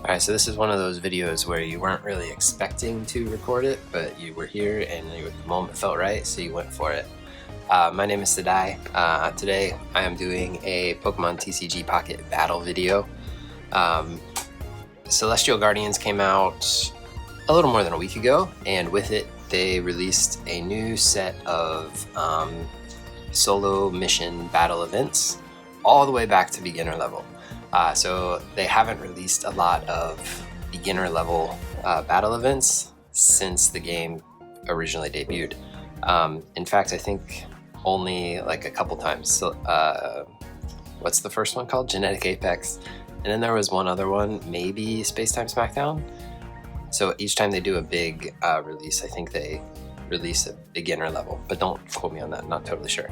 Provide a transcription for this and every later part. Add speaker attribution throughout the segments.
Speaker 1: Alright, so this is one of those videos where you weren't really expecting to record it, but you were here and the moment felt right, so you went for it. My name is Sadai. Today I am doing a Pokemon TCG Pocket Battle video. Celestial Guardians came out a little more than a week ago, and with it they released a new set of solo mission battle events all the way back to beginner level. So they haven't released a lot of beginner level battle events since the game originally debuted. In fact, I think only like a couple times. So, what's the first one called? Genetic Apex. And then there was one other one, maybe Space Time Smackdown. So each time they do a big release, I think they release a beginner level, but don't quote me on that, I'm not totally sure.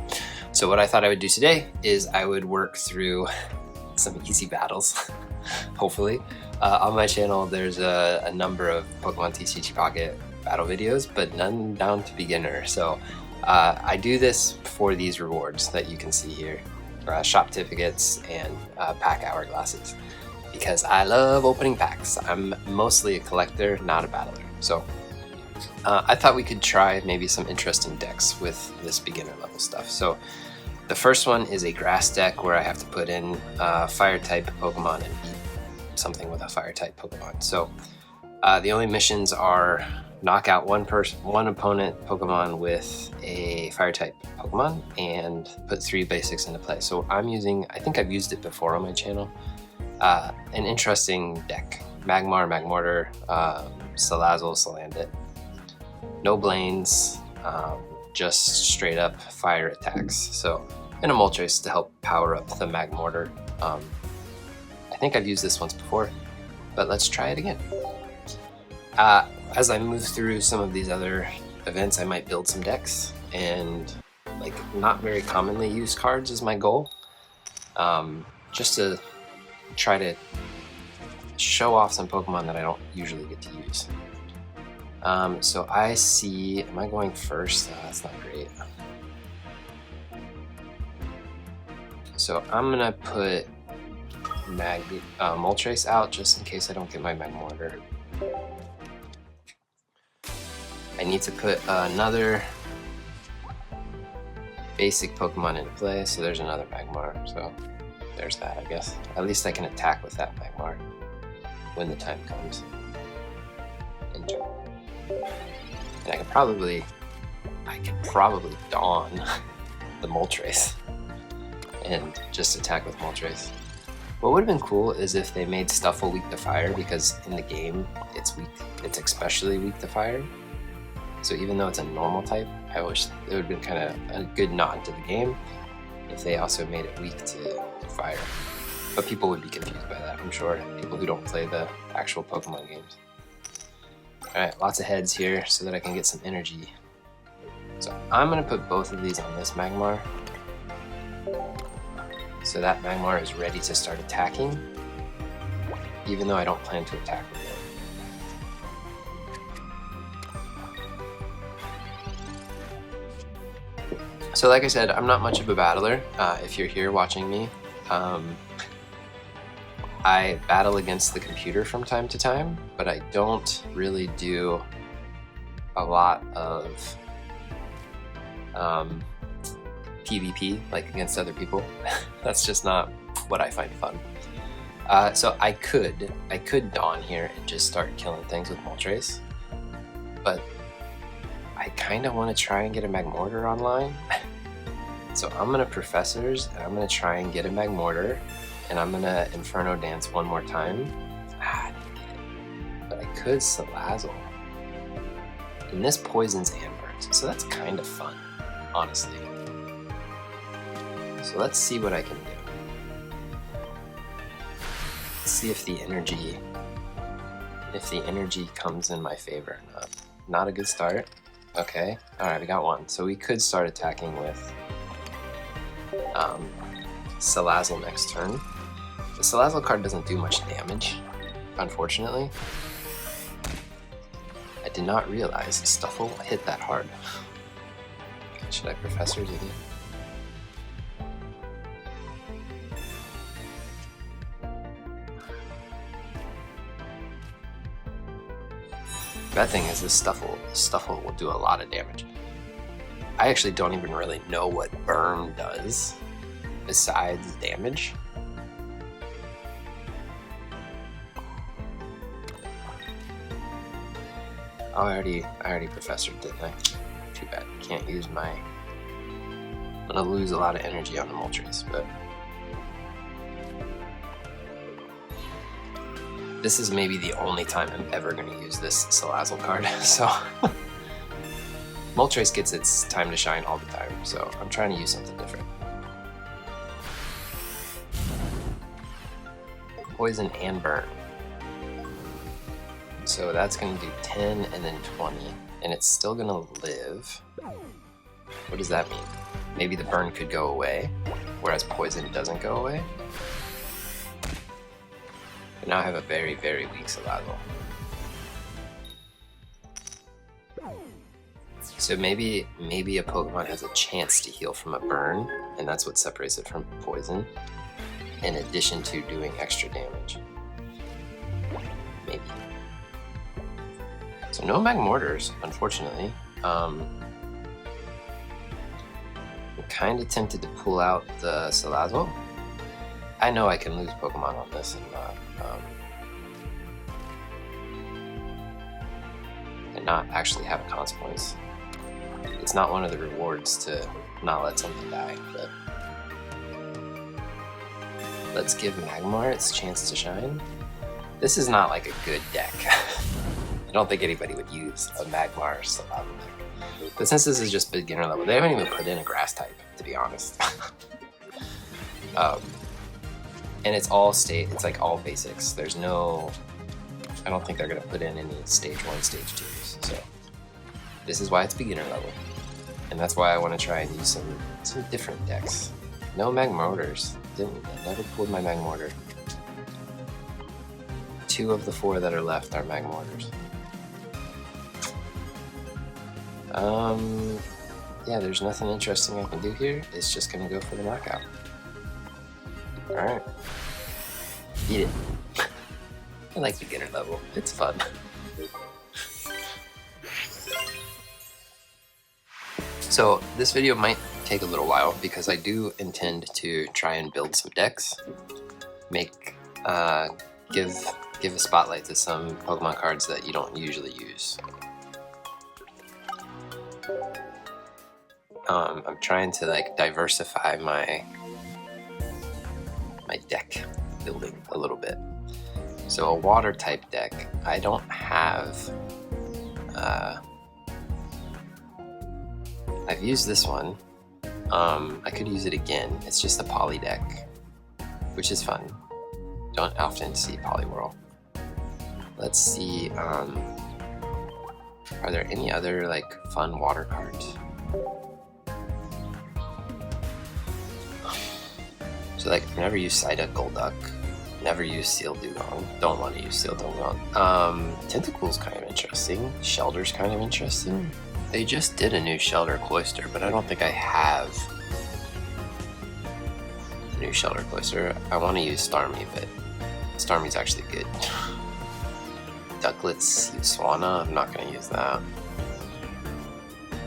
Speaker 1: So what I thought I would do today is I would work through some easy battles, hopefully. On my channel, there's a number of Pokemon TCG Pocket battle videos, but none down to beginner. So I do this for these rewards that you can see here, shop certificates and pack hourglasses, because I love opening packs. I'm mostly a collector, not a battler. So I thought we could try maybe some interesting decks with this beginner level stuff. So the first one is a grass deck where I have to put in fire type Pokemon and beat something with a fire type Pokemon. So the only missions are knock out one opponent Pokemon with a fire type Pokemon and put 3 basics into play. So I'm using, I think I've used it before on my channel, an interesting deck. Magmar, Magmortar, Salazzle, Salandit. No Blaines, just straight up fire attacks. So, and a Moltres to help power up the Magmortar. I think I've used this once before, but let's try it again. As I move through some of these other events, I might build some decks, and like not very commonly used cards is my goal. Just to try to show off some Pokemon that I don't usually get to use. So I see, am I going first? That's not great. So I'm gonna put Moltres out just in case I don't get my Magmortar. I need to put another basic Pokemon into play, so there's another Magmar, so there's that, I guess. At least I can attack with that Magmar when the time comes. And I could probably Dawn the Moltres and just attack with Moltres. What would have been cool is if they made Stuffle weak to fire, because in the game it's especially weak to fire. So even though it's a normal type, I wish it would have been kind of a good nod to the game if they also made it weak to fire. But people would be confused by that, I'm sure, people who don't play the actual Pokemon games. Alright, lots of heads here so that I can get some energy. So I'm going to put both of these on this Magmar. So that Magmar is ready to start attacking, even though I don't plan to attack with it. So like I said, I'm not much of a battler. If you're here watching me, I battle against the computer from time to time, but I don't really do a lot of PvP, like against other people. That's just not what I find fun. So I could Dawn here and just start killing things with Moltres, but I kind of want to try and get a Magmortar online. So I'm going to Professors, and I'm going to try and get a Magmortar, and I'm going to Inferno Dance one more time. I didn't get it. But I could Salazzle. And this poisons and burns, so that's kind of fun, honestly. So let's see what I can do. Let's see if the energy comes in my favor or not. Not a good start. Okay, alright, we got one. So we could start attacking with Salazzle next turn. The Salazzle card doesn't do much damage, unfortunately. I did not realize Stuffle hit that hard. Okay, should I Professors again? Bad thing is this Stuffle will do a lot of damage. I actually don't even really know what burn does besides damage. Oh, I already professored, didn't I? Too bad. Can't use my... I'm gonna lose a lot of energy on the Moltres, but... This is maybe the only time I'm ever gonna use this Salazzle card, so... Moltres gets its time to shine all the time, so I'm trying to use something different. Poison and burn. So that's going to do 10 and then 20, and it's still going to live. What does that mean? Maybe the burn could go away, whereas poison doesn't go away. But now I have a very, very weak Salazzle. So maybe a Pokemon has a chance to heal from a burn, and that's what separates it from poison, in addition to doing extra damage. Maybe. So no Magmortars, unfortunately. I'm kind of tempted to pull out the Salazzle. I know I can lose Pokemon on this and not actually have a consequence. It's not one of the rewards to not let something die, but let's give Magmar its chance to shine. This is not like a good deck. I don't think anybody would use a Magmar Salazzle deck. But since this is just beginner level, they haven't even put in a grass type, to be honest. And it's all it's like all basics. There's no, I don't think they're gonna put in any stage 1, stage 2s. So this is why it's beginner level. And that's why I want to try and use some different decks. No Magmortars. Never pulled my Magmortar. 2 of the 4 that are left are Magmortars. Yeah, there's nothing interesting I can do here. It's just gonna go for the knockout. Alright. Eat it. I like beginner level. It's fun. So this video might take a little while because I do intend to try and build some decks. Give a spotlight to some Pokemon cards that you don't usually use. I'm trying to like diversify my deck building a little bit. So a water type deck, I don't have. I've used this one. I could use it again. It's just a poly deck, which is fun. Don't often see Poliwhirl. Let's see. Are there any other like fun water cards? So like, never use Psyduck Golduck. Never use Seal Dugong. Don't want to use Seal Dugong. Tentacle's kind of interesting. Shelter's kind of interesting. They just did a new Shelter Cloyster, but I don't think I have the new Shelter Cloyster. I want to use Starmie, but Starmie's actually good. Ducklets, Swanna, I'm not going to use that.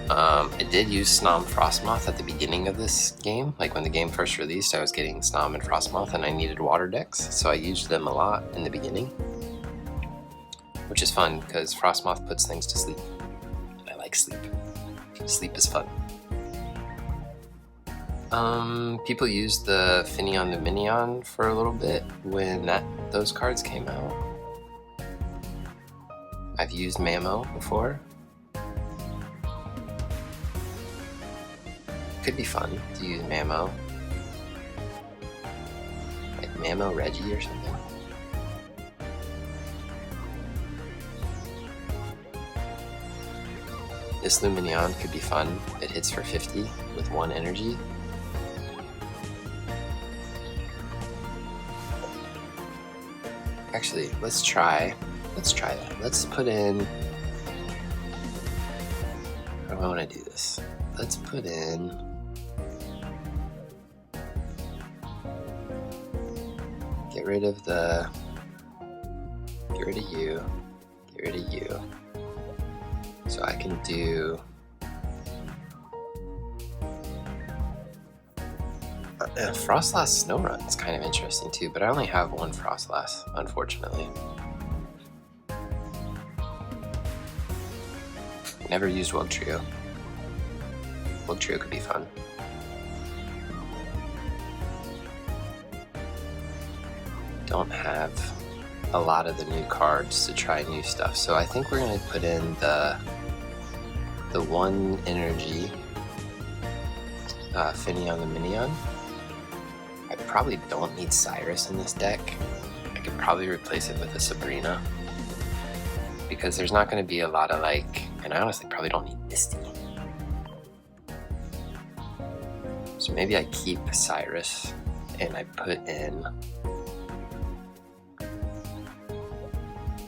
Speaker 1: I did use Snom Frostmoth at the beginning of this game. Like when the game first released, I was getting Snom and Frostmoth and I needed water decks, so I used them a lot in the beginning. Which is fun, because Frostmoth puts things to sleep. And I like sleep. Sleep is fun. People used the Finneon Luminion for a little bit when those cards came out. I've used Mamo before. Could be fun to use Mamo. Like Mamo Reggie or something. This Luminion could be fun. It hits for 50 with 1 energy. Actually, let's try that. Let's put in... How do I want to do this? Let's put in... Get rid of you. Get rid of you. So I can do Frostlass Snowrun is kind of interesting too, but I only have one Frostlass, unfortunately. Never used Wugtrio. Wugtrio could be fun. Don't have a lot of the new cards to try new stuff, so I think we're gonna put in the 1 energy Finneon the Minion. I probably don't need Cyrus in this deck. I could probably replace it with a Sabrina, because there's not going to be a lot of like, and I honestly probably don't need Misty. So maybe I keep Cyrus and I put in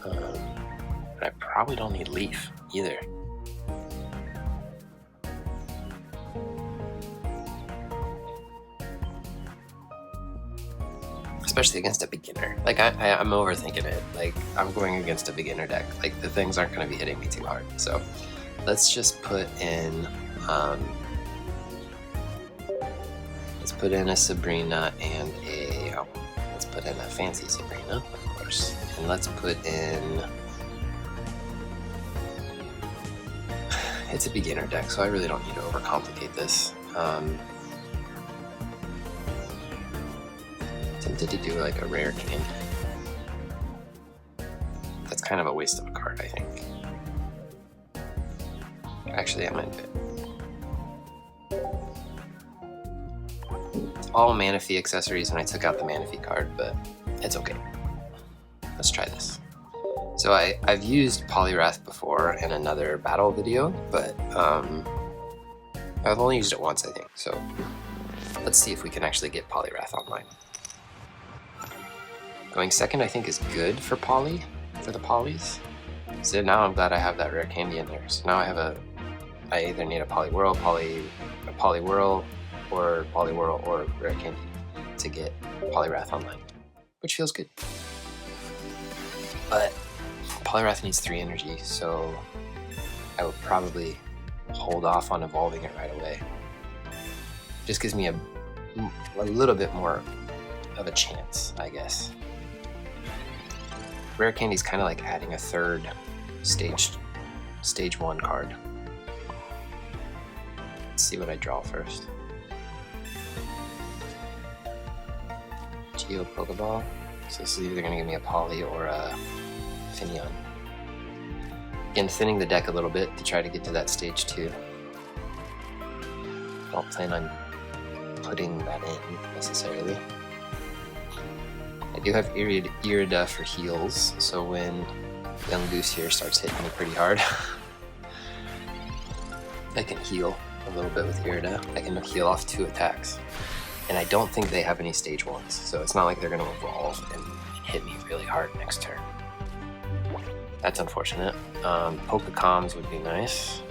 Speaker 1: but I probably don't need Leaf either. Especially against a beginner. Like I'm overthinking it. Like I'm going against a beginner deck. Like the things aren't going to be hitting me too hard. So let's just put in a Sabrina and let's put in a fancy Sabrina, of course, and let's put in. It's a beginner deck, so I really don't need to overcomplicate this. Tempted to do like a rare candy. That's kind of a waste of a card, I think. Actually, I might do it. It's all Manaphy accessories, and I took out the Manaphy card, but it's okay. Let's try this. So I've used Poliwrath before in another battle video, but I've only used it once, I think. So let's see if we can actually get Poliwrath online. Going second, I think, is good for the polys. So now I'm glad I have that rare candy in there. So now I either need a Poliwhirl, or rare candy to get Poliwrath online, which feels good. But Poliwrath needs 3 energy, so I would probably hold off on evolving it right away. Just gives me a little bit more of a chance, I guess. Rare candy is kind of like adding a third stage 1 card. Let's see what I draw first. Geo Pokeball. So this is either going to give me a Poly or a Finneon. Again, thinning the deck a little bit to try to get to that stage 2. Don't plan on putting that in necessarily. I do have Irida for heals, so when Young Goose here starts hitting me pretty hard, I can heal a little bit with Irida. I can heal off 2 attacks. And I don't think they have any stage 1s, so it's not like they're going to evolve and hit me really hard next turn. That's unfortunate. Pokecoms would be nice.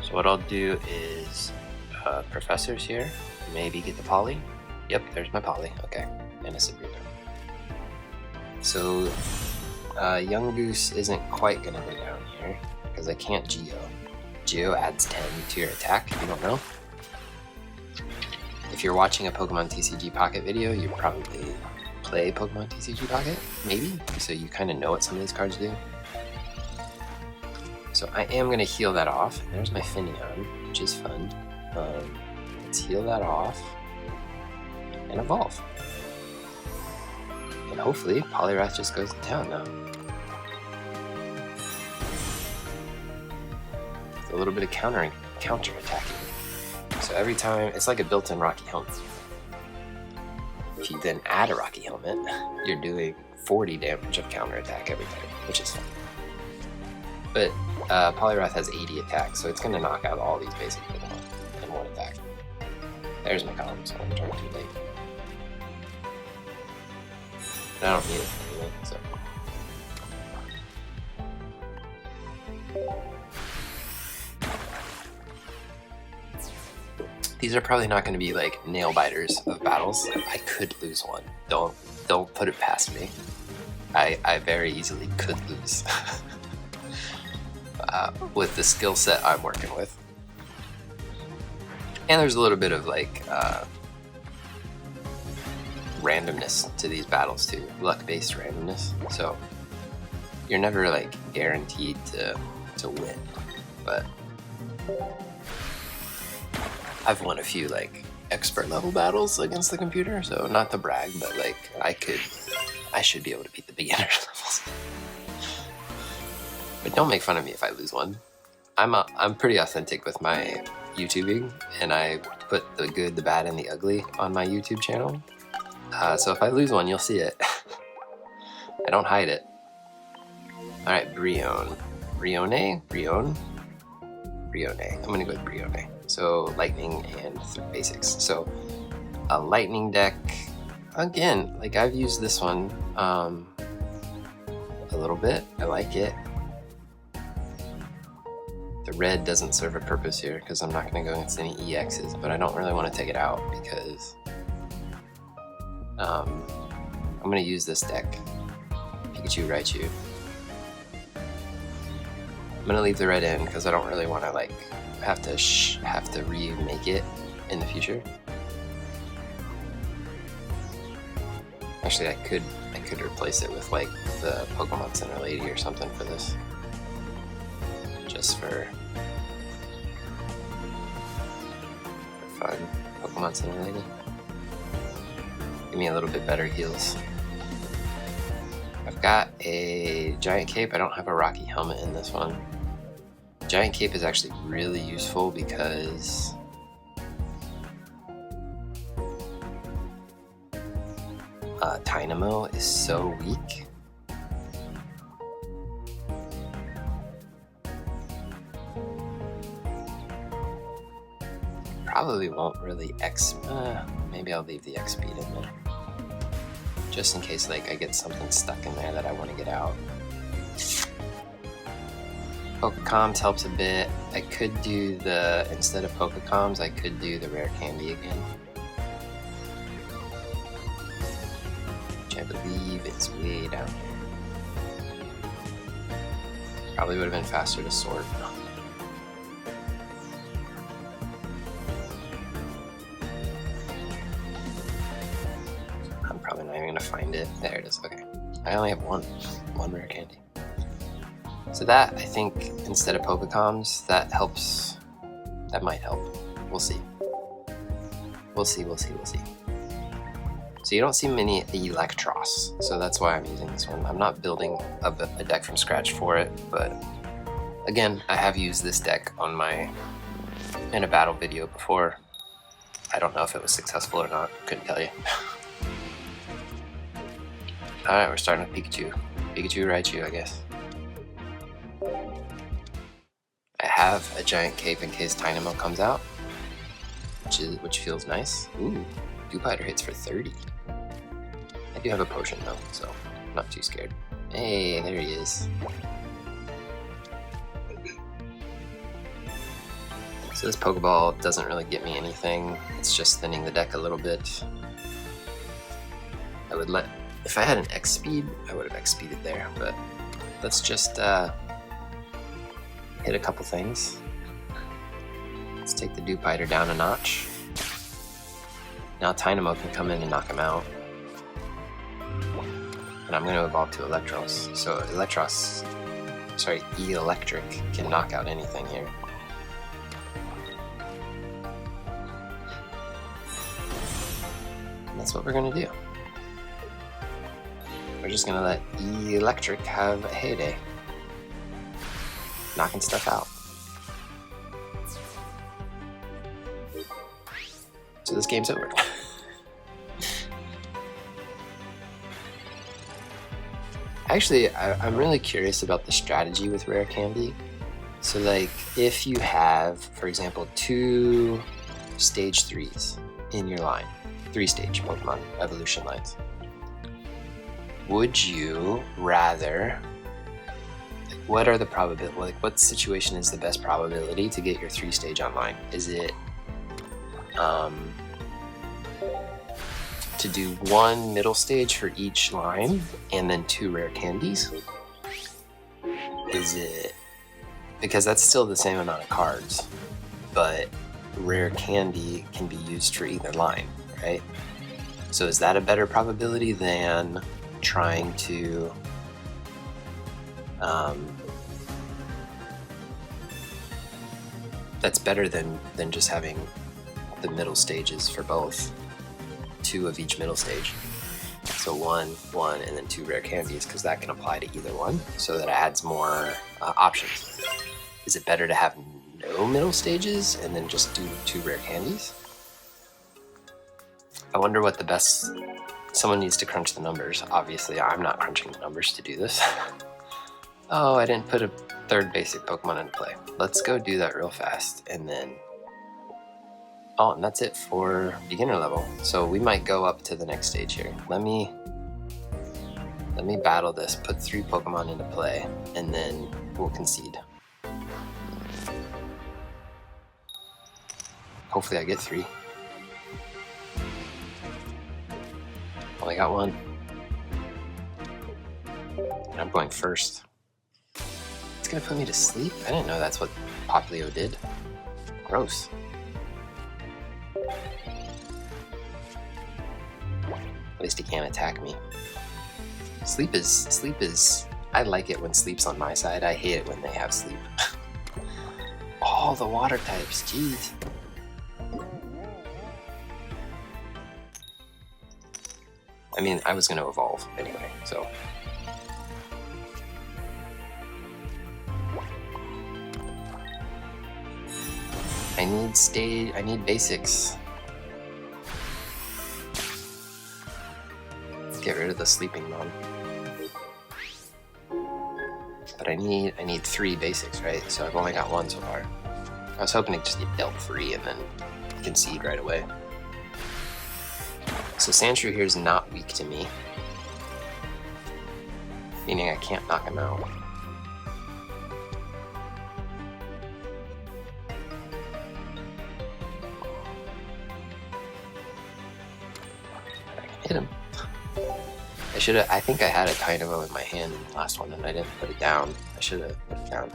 Speaker 1: So what I'll do is Professors here, maybe get the Poly. Yep, there's my Poly. Okay, and a Sabrina. So Young Goose isn't quite gonna go down here because I can't Geo. Geo adds 10 to your attack, if you don't know. If you're watching a Pokemon TCG Pocket video, you probably play Pokemon TCG Pocket, maybe, so you kind of know what some of these cards do. So I am gonna heal that off. There's my Finneon, which is fun. Let's heal that off and evolve. And hopefully Poliwrath just goes to town now. With a little bit of counter attacking. So every time, it's like a built-in Rocky Helmet. If you then add a Rocky Helmet, you're doing 40 damage of counter attack every time, which is fun. But Poliwrath has 80 attacks, so it's going to knock out all these basic Pokemon in 1 attack. There's my column, so I'm turning too late. And I don't need it anyway, so. These are probably not going to be like nail biters of battles. I could lose one. Don't put it past me. I very easily could lose with the skill set I'm working with. And there's a little bit of like randomness to these battles too, luck-based randomness. So you're never like guaranteed to win, but I've won a few like expert level battles against the computer, so not to brag, but like I should be able to beat the beginner levels. But don't make fun of me if I lose one. I'm pretty authentic with my YouTubing, and I put the good, the bad, and the ugly on my YouTube channel. So if I lose one, you'll see it. I don't hide it. All right, Brion. I'm gonna go with Brione. So lightning and basics. So a lightning deck, again, like I've used this one a little bit. I like it. The red doesn't serve a purpose here because I'm not going to go against any EXs, but I don't really want to take it out because I'm going to use this deck. Pikachu, Raichu. I'm going to leave the red in because I don't really want to like have to remake it in the future. Actually, I could replace it with like the Pokemon Center Lady or something for this. Just for fun. Pokemon Center Lady. Give me a little bit better heals. I've got a Giant Cape. I don't have a Rocky Helmet in this one. Giant Cape is actually really useful because Dynamo is so weak. Probably won't really maybe I'll leave the X speed in there. Just in case like I get something stuck in there that I want to get out. Pokecoms helps a bit. I could do instead of Pokecoms, I could do the rare candy again. Which I believe it's way down here. Probably would have been faster to sort. I'm probably not even gonna find it. There it is, okay. I only have one rare candy. So that, I think, instead of Pokecoms, that helps. That might help. We'll see. We'll see. So you don't see many Electros, so that's why I'm using this one. I'm not building a deck from scratch for it, but again, I have used this deck in a battle video before. I don't know if it was successful or not. Couldn't tell you. Alright, we're starting with Pikachu. Pikachu, Raichu, I guess. I have a Giant Cape in case Dynamo comes out, which feels nice. Ooh, Dewpider hits for 30. I do have a potion though, so I'm not too scared. Hey, there he is. So this Pokeball doesn't really get me anything. It's just thinning the deck a little bit. If I had an X speed, I would have X speeded there, but let's just hit a couple things. Let's take the Dewpider down a notch. Now Dynamo can come in and knock him out. And I'm going to evolve to Electros. So E-Electric can knock out anything here. And that's what we're going to do. We're just going to let E-Electric have a heyday. Knocking stuff out. So this game's over. Actually, I'm really curious about the strategy with rare candy. So like, if you have, for example, 2 stage 3s in your line, 3-stage Pokemon evolution lines, would you rather, what are the probability, like what situation is the best probability to get your 3-stage online? Is it to do 1 middle stage for each line and then 2 rare candies? Is it, because that's still the same amount of cards, but rare candy can be used for either line, right? So is that a better probability than trying to that's better than just having the middle stages for both, 2 of each middle stage. So 1, and then 2 rare candies, because that can apply to either one, so that adds more options. Is it better to have no middle stages and then just do 2 rare candies? I wonder what the best... Someone needs to crunch the numbers. Obviously, I'm not crunching the numbers to do this. Oh, I didn't put a 3rd basic Pokemon into play. Let's go do that real fast, and then... Oh, and that's it for beginner level. So we might go up to the next stage here. Let me battle this, put 3 Pokemon into play, and then we'll concede. Hopefully I get 3. Only got 1. And I'm going first. It's gonna put me to sleep? I didn't know that's what Popplio did. Gross. At least he can't attack me. Sleep is, I like it when sleep's on my side. I hate it when they have sleep. All the water types, jeez. I mean, I was gonna evolve anyway, so. I need basics. Get rid of the sleeping mom. But I need 3 basics, right? So I've only got 1 so far. I was hoping to just get dealt free and then concede right away. So Sandshrew here is not weak to me, meaning I can't knock him out. I can hit him. I think I had a Dynamo in my hand in the last one and I didn't put it down. I should have put it down.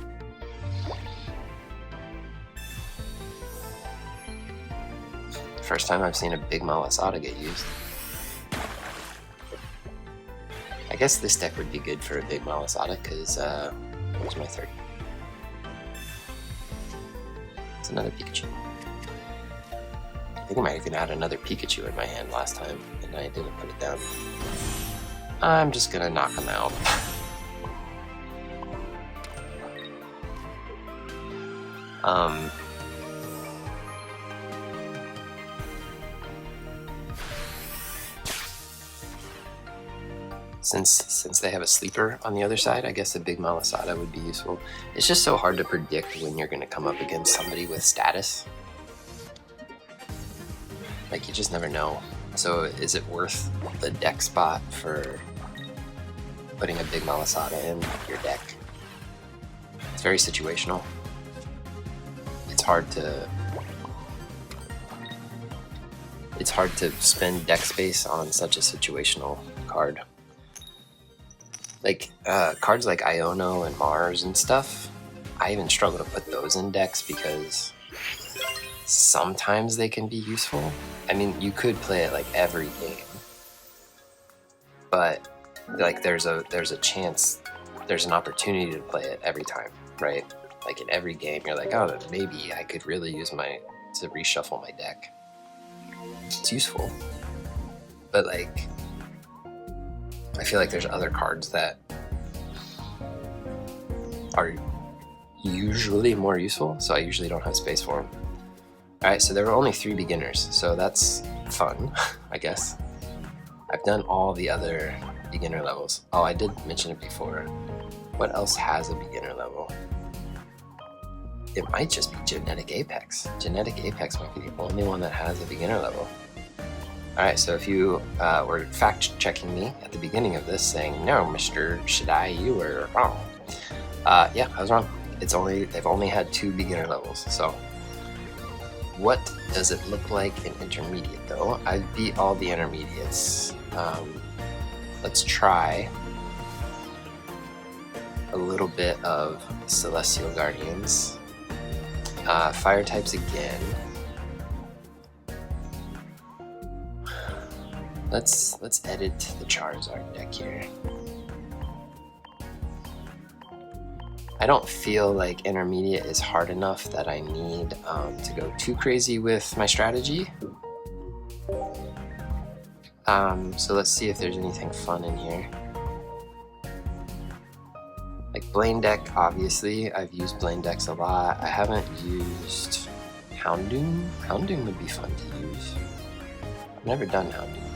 Speaker 1: First time I've seen a big Malasada get used. I guess this deck would be good for a big Malasada because, where's my 3rd? It's another Pikachu. I think I might even had another Pikachu in my hand last time and I didn't put it down. I'm just gonna knock him out. Since they have a sleeper on the other side, I guess a big Malasada would be useful. It's just so hard to predict when you're gonna come up against somebody with status. Like, you just never know. So is it worth the deck spot for putting a big Malasada in your deck? It's very situational. It's hard to spend deck space on such a situational card. Like, cards like Iono and Mars and stuff, I even struggle to put those in decks because sometimes they can be useful. I mean, you could play it like every game, but like there's a chance, there's an opportunity to play it every time, right? Like in every game, you're like, oh, maybe I could really use to reshuffle my deck. It's useful, but like, I feel like there's other cards that are usually more useful, so I usually don't have space for them. Alright, so there were only 3 beginners, so that's fun, I guess. I've done all the other beginner levels. Oh, I did mention it before. What else has a beginner level? It might just be Genetic Apex. Genetic Apex might be the only one that has a beginner level. Alright, so if you were fact-checking me at the beginning of this saying, no, Mr. Shaddai, you were wrong. Yeah, I was wrong. They've only had 2 beginner levels, so What does it look like in intermediate though? I beat all the intermediates. Let's try a little bit of Celestial Guardians. Fire types again. Let's edit the Charizard deck here. I don't feel like intermediate is hard enough that I need to go too crazy with my strategy. So let's see if there's anything fun in here. Like Blaine deck, obviously. I've used Blaine decks a lot. I haven't used Houndoom. Houndoom would be fun to use. I've never done Houndoom.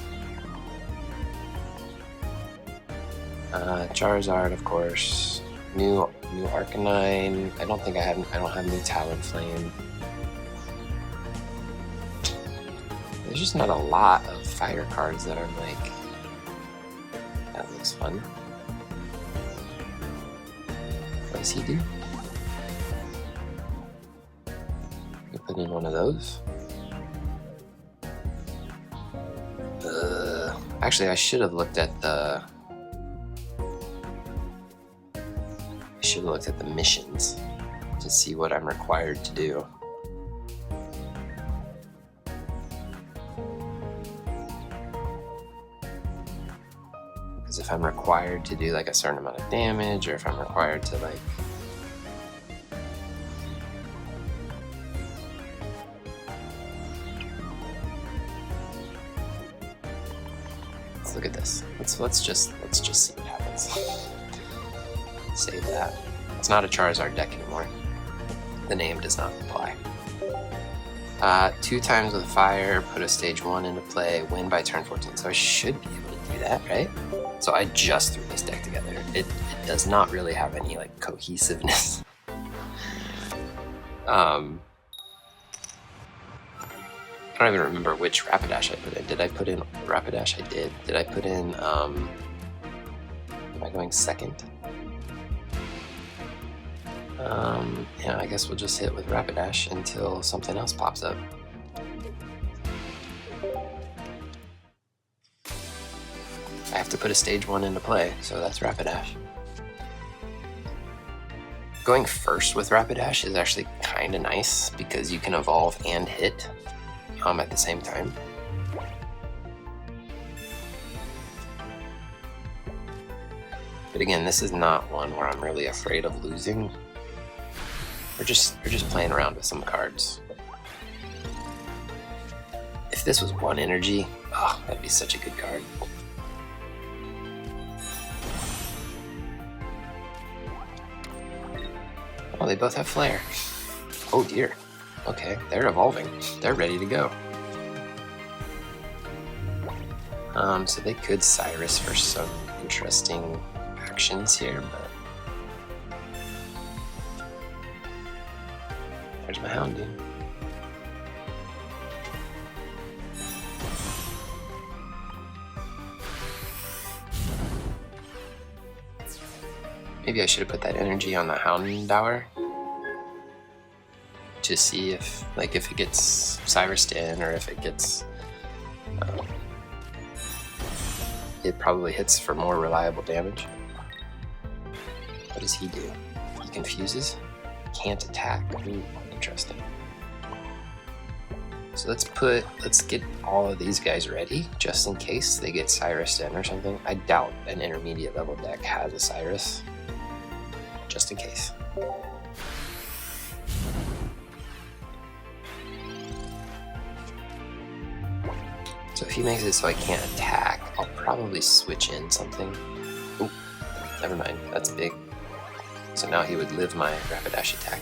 Speaker 1: Charizard, of course. New Arcanine. I don't have new Talonflame. There's just not a lot of fire cards that are like, that looks fun. What does he do? You put in one of those. Actually, I should have looked at the missions to see what I'm required to do. Because if I'm required to do like a certain amount of damage, or if I'm required to like look at this. Let's just see what happens. Save that. It's not a Charizard deck anymore. The name does not apply. 2 times with fire, put a stage 1 into play, win by turn 14. So I should be able to do that, right? So I just threw this deck together. It does not really have any like cohesiveness. I don't even remember which Rapidash I put in. Did I put in Rapidash? I did. Did I put in, am I going second? Yeah, I guess we'll just hit with Rapidash until something else pops up. I have to put a stage 1 into play, so that's Rapidash. Going first with Rapidash is actually kind of nice because you can evolve and hit at the same time. But again, this is not one where I'm really afraid of losing. We're just playing around with some cards. If this was 1 energy, oh, that'd be such a good card. Oh, they both have Flare. Oh dear. Okay, they're evolving. They're ready to go. So they could Cyrus for some interesting actions here, but there's my Houndoom. Maybe I should have put that energy on the Houndour to see if it gets Cyrused in, or if it gets it probably hits for more reliable damage. What does he do? He confuses? Can't attack. Ooh, interesting. So let's get all of these guys ready, just in case they get Cyrused in or something. I doubt an intermediate level deck has a Cyrus. Just in case. So if he makes it so I can't attack, I'll probably switch in something. Oop, never mind, that's big. So now he would live my Rapidash attack.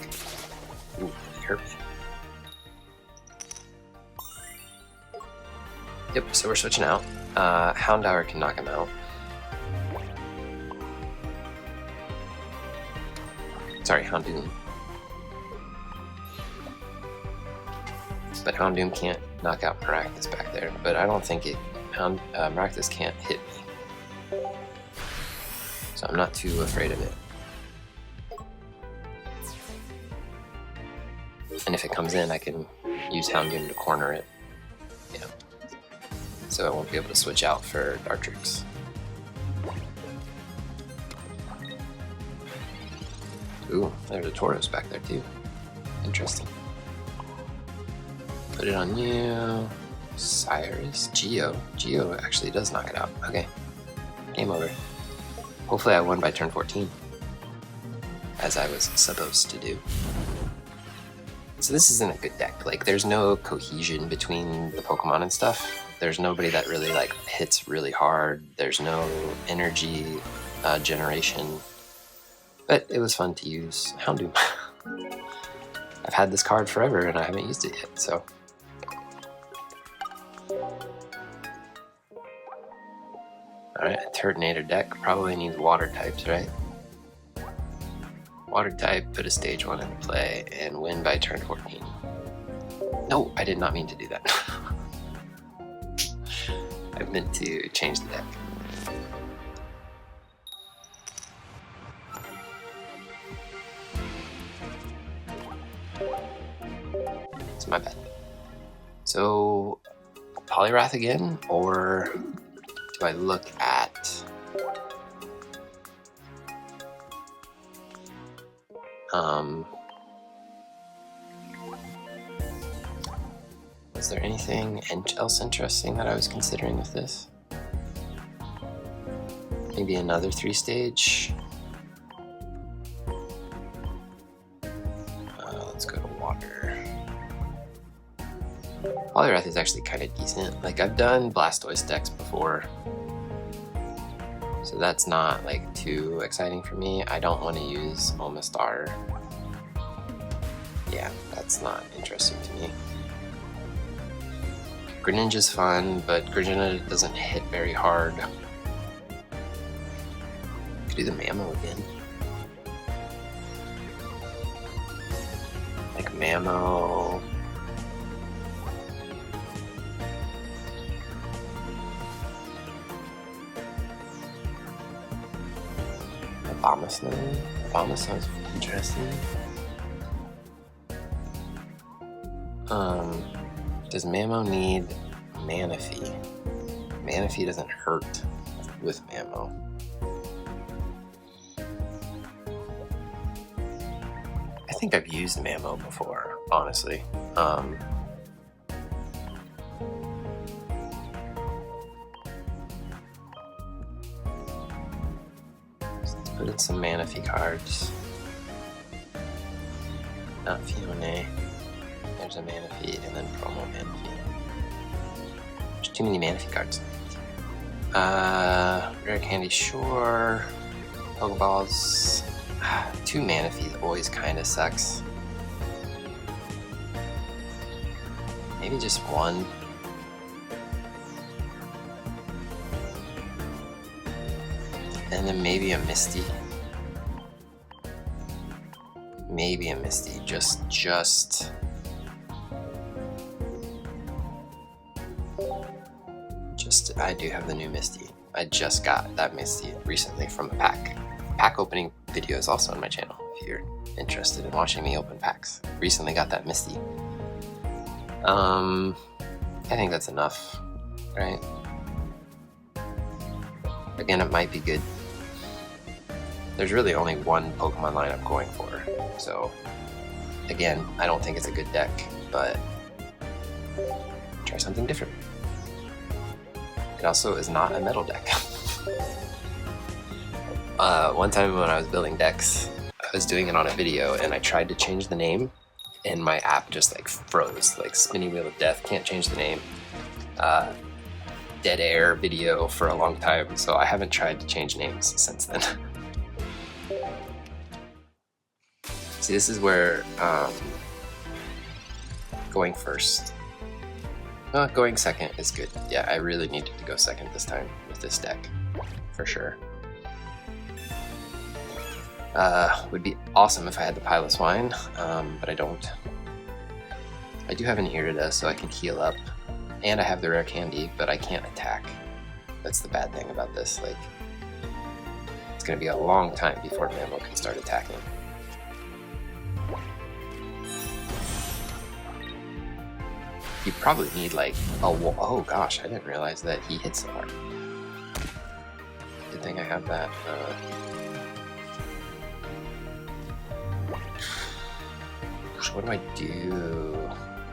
Speaker 1: Ooh, he hurt me. Yep, so we're switching out. Houndour can knock him out. Sorry, Houndoom. But Houndoom can't knock out Maractus back there. But I don't think Maractus can't hit me. So I'm not too afraid of it. And if it comes in, I can use Houndoom to corner it. Yeah. So I won't be able to switch out for Dartrix. Ooh, there's a Tauros back there too. Interesting. Put it on you. Cyrus? Geo. Geo actually does knock it out. Okay. Game over. Hopefully I won by turn 14. As I was supposed to do. So this isn't a good deck. Like, there's no cohesion between the Pokemon and stuff. There's nobody that really, like, hits really hard. There's no energy generation. But it was fun to use Houndoom. I've had this card forever and I haven't used it yet, so. Alright, a Turtonator deck probably needs water types, right? Water type, put a stage 1 into play, and win by turn 14. No, I did not mean to do that. I meant to change the deck. It's my bad. So, Poliwrath again, or do I look at... was there anything else interesting that I was considering with this? Maybe another 3-stage? Let's go to water. Poliwrath is actually kind of decent. Like, I've done Blastoise decks before, so that's not like too exciting for me. I don't want to use Omastar. Yeah, that's not interesting to me. Greninja's fun, but Greninja doesn't hit very hard. Could do the Mammo again. Like Mammo. Abomasnow. Abomasnow's interesting. Does Mammo need Manaphy? Manaphy doesn't hurt with Mammo. I think I've used Mammo before, honestly. Let's put in some Manaphy cards. Not Fione. There's a Manaphy and then promo Manaphy. There's too many Manaphy cards. Rare Candy, sure. Pokeballs. 2 Manaphy always kind of sucks. Maybe just 1. And then maybe a Misty. Maybe a Misty. Just. I do have the new Misty. I just got that Misty recently from a pack. Pack opening video is also on my channel if you're interested in watching me open packs. Recently got that Misty. I think that's enough, right? Again, it might be good. There's really only one Pokemon line I'm going for, so again, I don't think it's a good deck, but try something different. It also is not a metal deck. One time when I was building decks, I was doing it on a video and I tried to change the name and my app just like froze, like spinning wheel of death, can't change the name. Dead air video for a long time, so I haven't tried to change names since then. See, this is where going first. Going second is good. Yeah, I really needed to go second this time with this deck, for sure. Would be awesome if I had the Piloswine, but I don't. I do have an Irida, so I can heal up, and I have the Rare Candy, but I can't attack. That's the bad thing about this. Like, it's gonna be a long time before Mammo can start attacking. You probably need like a wall. Oh gosh, I didn't realize that he hits so hard. Good thing I have that. What do I do?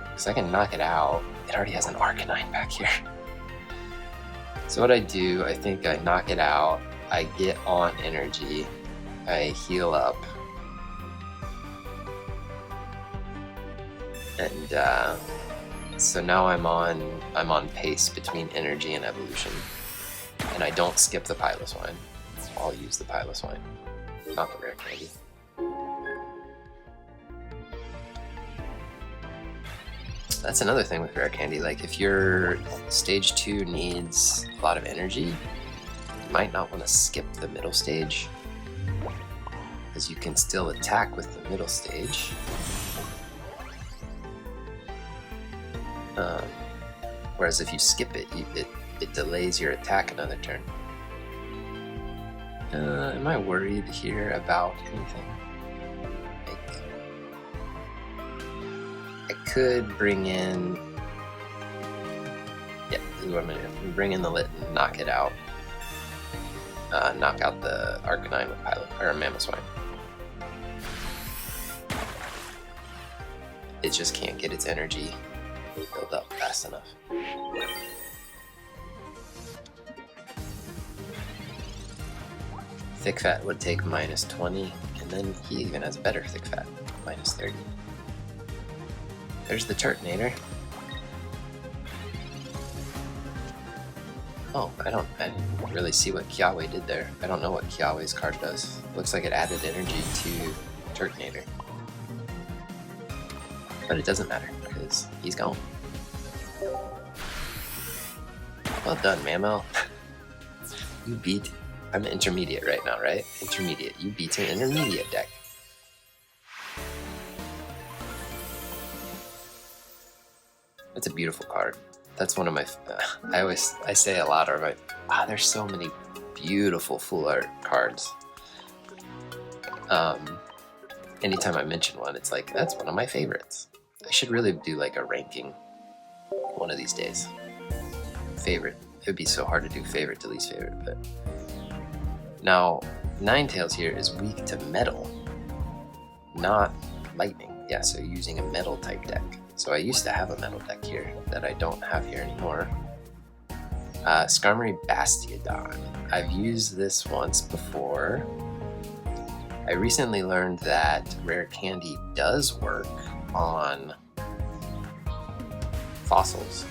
Speaker 1: Because I can knock it out. It already has an Arcanine back here. So what I do, I think I knock it out. I get on energy. I heal up. And so now I'm on pace between energy and evolution. And I don't skip the Piloswine. I'll use the Piloswine, not the rare candy. That's another thing with rare candy. Like if your stage 2 needs a lot of energy, you might not want to skip the middle stage, because you can still attack with the middle stage. Whereas if you skip it, it delays your attack another turn. Am I worried here about anything? I could bring in... Yeah, this is what I'm going to do. Bring in the Lit and knock it out. Knock out the Arcanine with Mamoswine. It just can't get its energy build up fast enough. Thick Fat would take -20, and then he even has better Thick Fat, -30. There's the Turtonator. Oh, I didn't really see what Kiawe did there. I don't know what Kiawe's card does. Looks like it added energy to Turtonator. But it doesn't matter, because he's gone. Well done, Mamel. You beat... I'm intermediate right now, right? Intermediate. You beat an intermediate deck. It's a beautiful card. That's one of my... I say a lot, there's so many beautiful full art cards. Anytime I mention one, it's like, that's one of my favorites. I should really do like a ranking one of these days. Favorite. It would be so hard to do favorite to least favorite, but... Now, Ninetales here is weak to metal, not lightning. Yeah, so using a metal type deck. So I used to have a metal deck here that I don't have here anymore. Skarmory Bastiodon. I've used this once before. I recently learned that rare candy does work on fossils,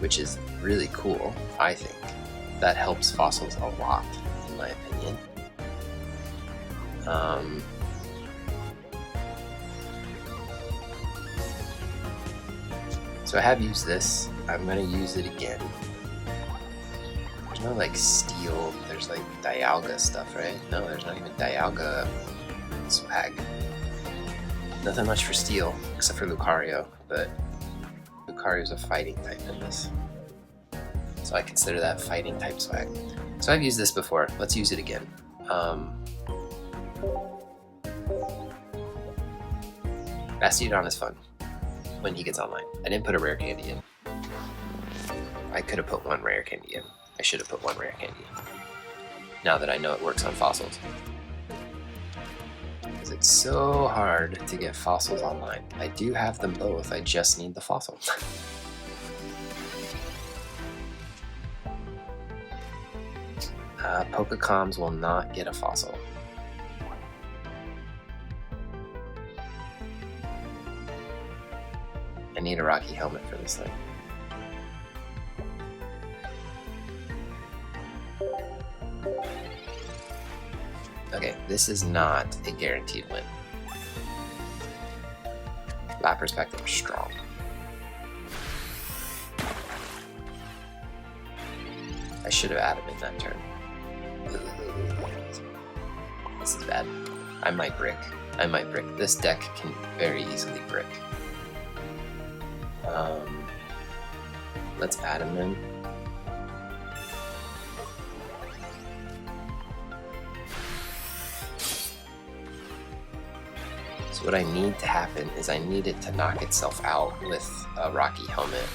Speaker 1: which is really cool, I think. That helps fossils a lot, in my opinion. So I have used this. I'm going to use it again. There's no like steel, there's like Dialga stuff, right? No, there's not even Dialga swag. Nothing much for steel, except for Lucario, but Lucario's a fighting type in this. So I consider that fighting type swag. So I've used this before. Let's use it again. Bastiodon is fun when he gets online. I didn't put a rare candy in. I could have put one rare candy in. I should have put one rare candy in. Now that I know it works on fossils. Because it's so hard to get fossils online. I do have them both, I just need the fossil. Pokecoms will not get a fossil. I need a Rocky Helmet for this thing. Okay, this is not a guaranteed win. Lapras back there strong. I should have added him in that turn. This is bad. I might brick. This deck can very easily brick. Let's add him in. So what I need to happen is I need it to knock itself out with a Rocky Helmet.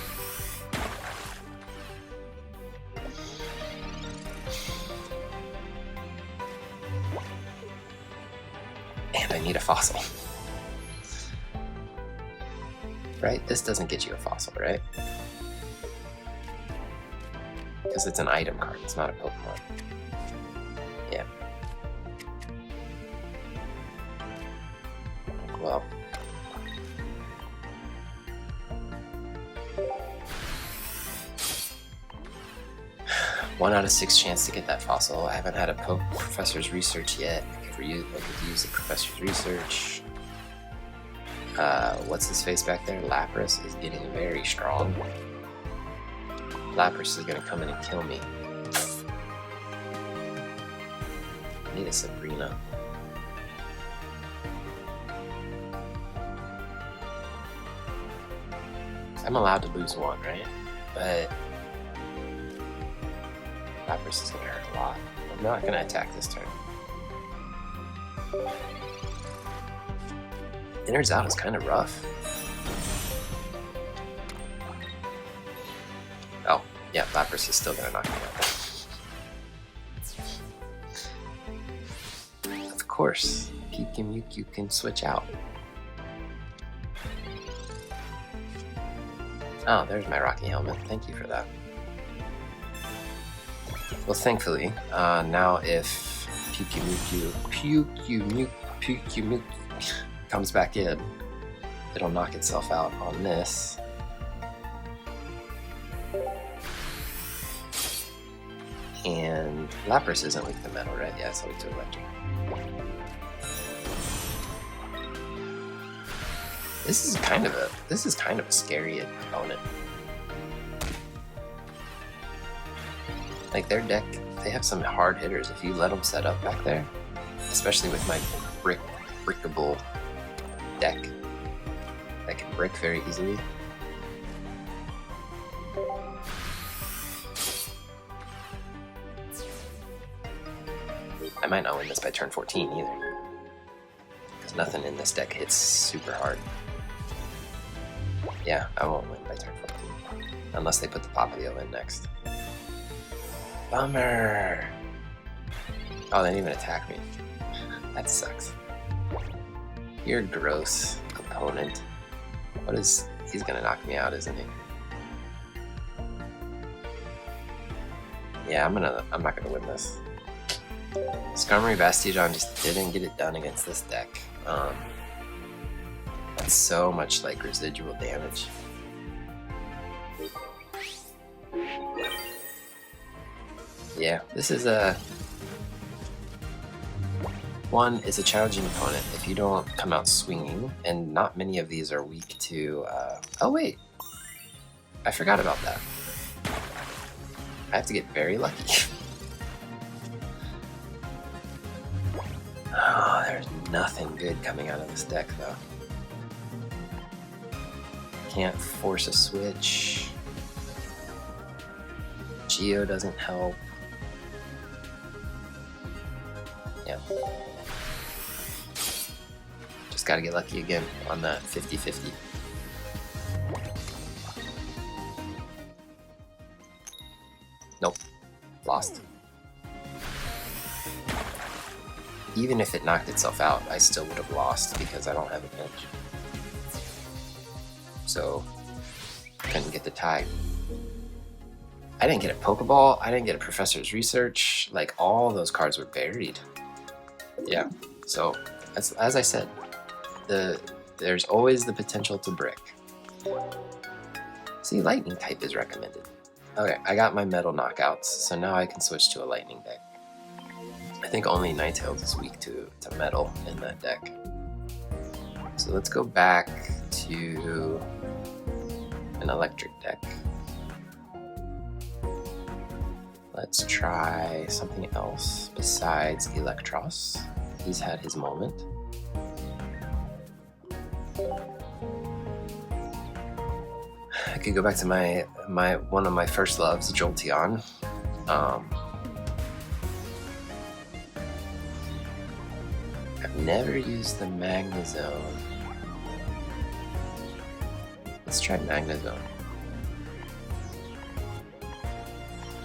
Speaker 1: And I need a fossil. Right? This doesn't get you a fossil, right? Because it's an item card, it's not a Pokemon. Yeah. Well. One out of 6 chance to get that fossil. I haven't had a Professor's Research yet. I could use the Professor's Research. What's his face back there? Lapras is getting very strong. Lapras is gonna come in and kill me. I need a Sabrina. I'm allowed to lose one, right? But Lapras is gonna hurt a lot. I'm not gonna attack this turn. Inners out is kind of rough. Oh, yeah, Lapras is still gonna knock me out. Of course, you can switch out. Oh, there's my Rocky Helmet. Thank you for that. Well, thankfully, now if Pyukyu comes back in, it'll knock itself out on this. And Lapras isn't weak to metal, right? Yeah, it's weak to electric. This is kind of a scary opponent. Like their deck, they have some hard hitters if you let them set up back there, especially with my brickable deck that can brick very easily. I might not win this by turn 14 either, because nothing in this deck hits super hard. Yeah, I won't win by turn 14, unless they put the Papio in next. Bummer! Oh, they didn't even attack me. That sucks. You're a gross opponent. What is... He's gonna knock me out, isn't he? Yeah, I'm not gonna win this. Skarmory Bastiodon just didn't get it done against this deck. That's so much like residual damage. Yeah, this is a... One, it's a challenging opponent if you don't come out swinging, and not many of these are weak to... Oh wait! I forgot about that. I have to get very lucky. Oh, there's nothing good coming out of this deck, though. Can't force a switch. Geo doesn't help. Yeah. Just gotta get lucky again on that 50-50. Nope. Lost. Even if it knocked itself out, I still would have lost because I don't have a bench. So, couldn't get the tie. I didn't get a Pokeball, I didn't get a Professor's Research, like all those cards were buried. Yeah, so as I said, there's always the potential to brick. See, Lightning type is recommended. Okay, I got my Metal knockouts, so now I can switch to a Lightning deck. I think only Ninetales is weak to Metal in that deck. So let's go back to an Electric deck. Let's try something else besides Electros. He's had his moment. I could go back to my one of my first loves, Jolteon. I've never used the Magna Zone. Let's try Magna Zone.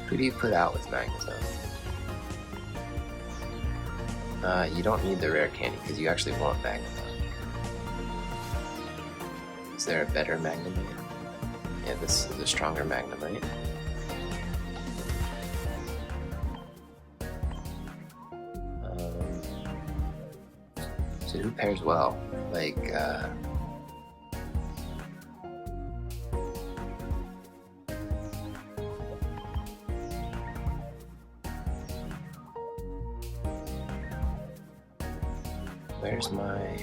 Speaker 1: Who do you put out with Magna Zone? You don't need the rare candy because you actually want Magna Zone. Is there a better Magnemite? Yeah, this is a stronger Magnemite. So who pairs well? Like, where's my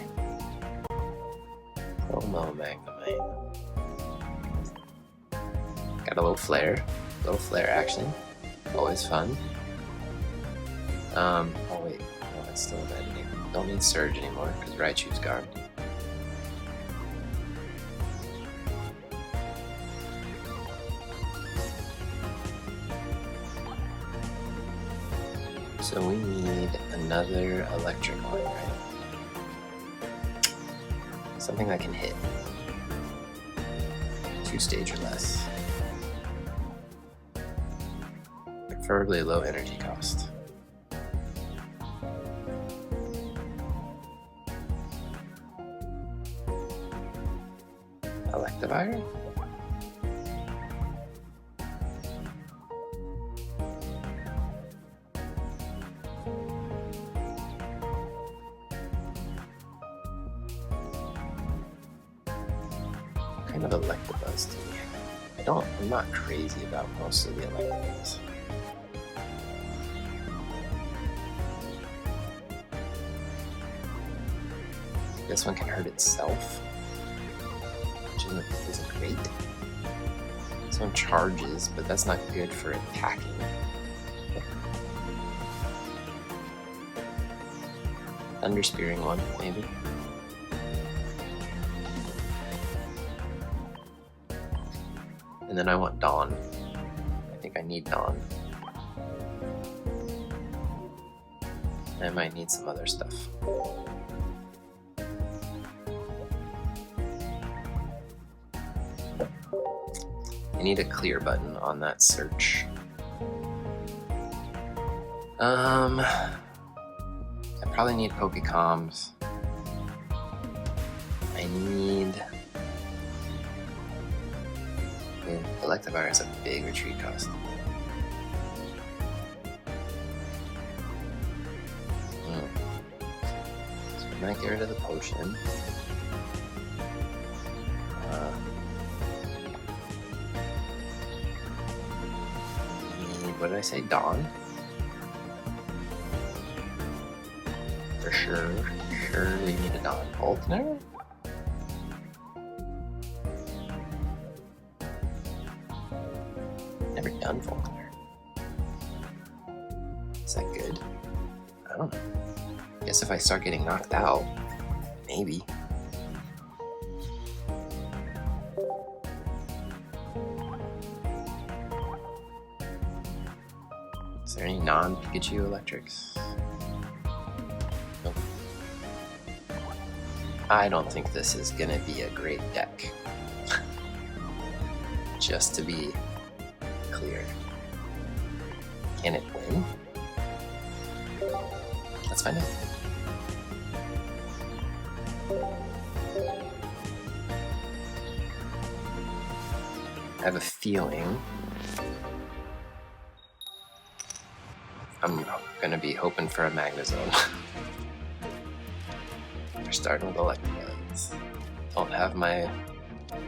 Speaker 1: promo Magnemite? Got a little flare action. Always fun. Oh wait, no, that's still an editing. Don't need Surge anymore because Raichu's gone. So we need another electric one, right? Something that can hit. 2 stage or less. Preferably low energy cost. Electivire? Kind of Electabuzz to me. I'm not crazy about most of the Electabuzz. This one can hurt itself, which isn't great. This one charges, but that's not good for attacking. Thunder Spearing one, maybe. And then I want Dawn. I think I need Dawn. I might need some other stuff. I need a clear button on that search. I probably need Pokecoms. I need... Electivire has a big retreat cost. So we might get rid of the potion. What did I say? Dawn? For sure. Surely need a Dawn. Volkner? Never done Volkner. Is that good? I don't know. Guess if I start getting knocked out, maybe. Is there any non-Pikachu electrics? Nope. I don't think this is gonna be a great deck. Just to be clear. Can it win? Let's find out. I have a feeling I'm gonna be hoping for a Magnezone. We're starting with Electabuzz. Don't have my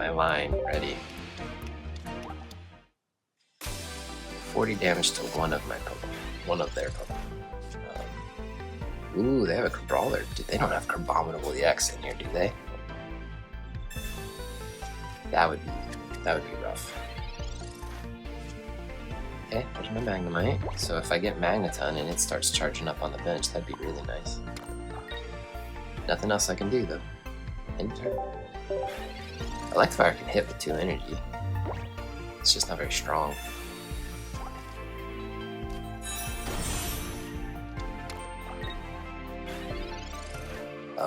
Speaker 1: line ready. 40 damage to one of my Pokemon. One of their Pokemon. Ooh, they have a Brawler. Dude, they don't have Crabominable EX in here, do they? That would be rough. Okay, there's my Magnemite. So if I get Magneton and it starts charging up on the bench, that'd be really nice. Nothing else I can do though. End turn. Electivire can hit with 2 energy. It's just not very strong.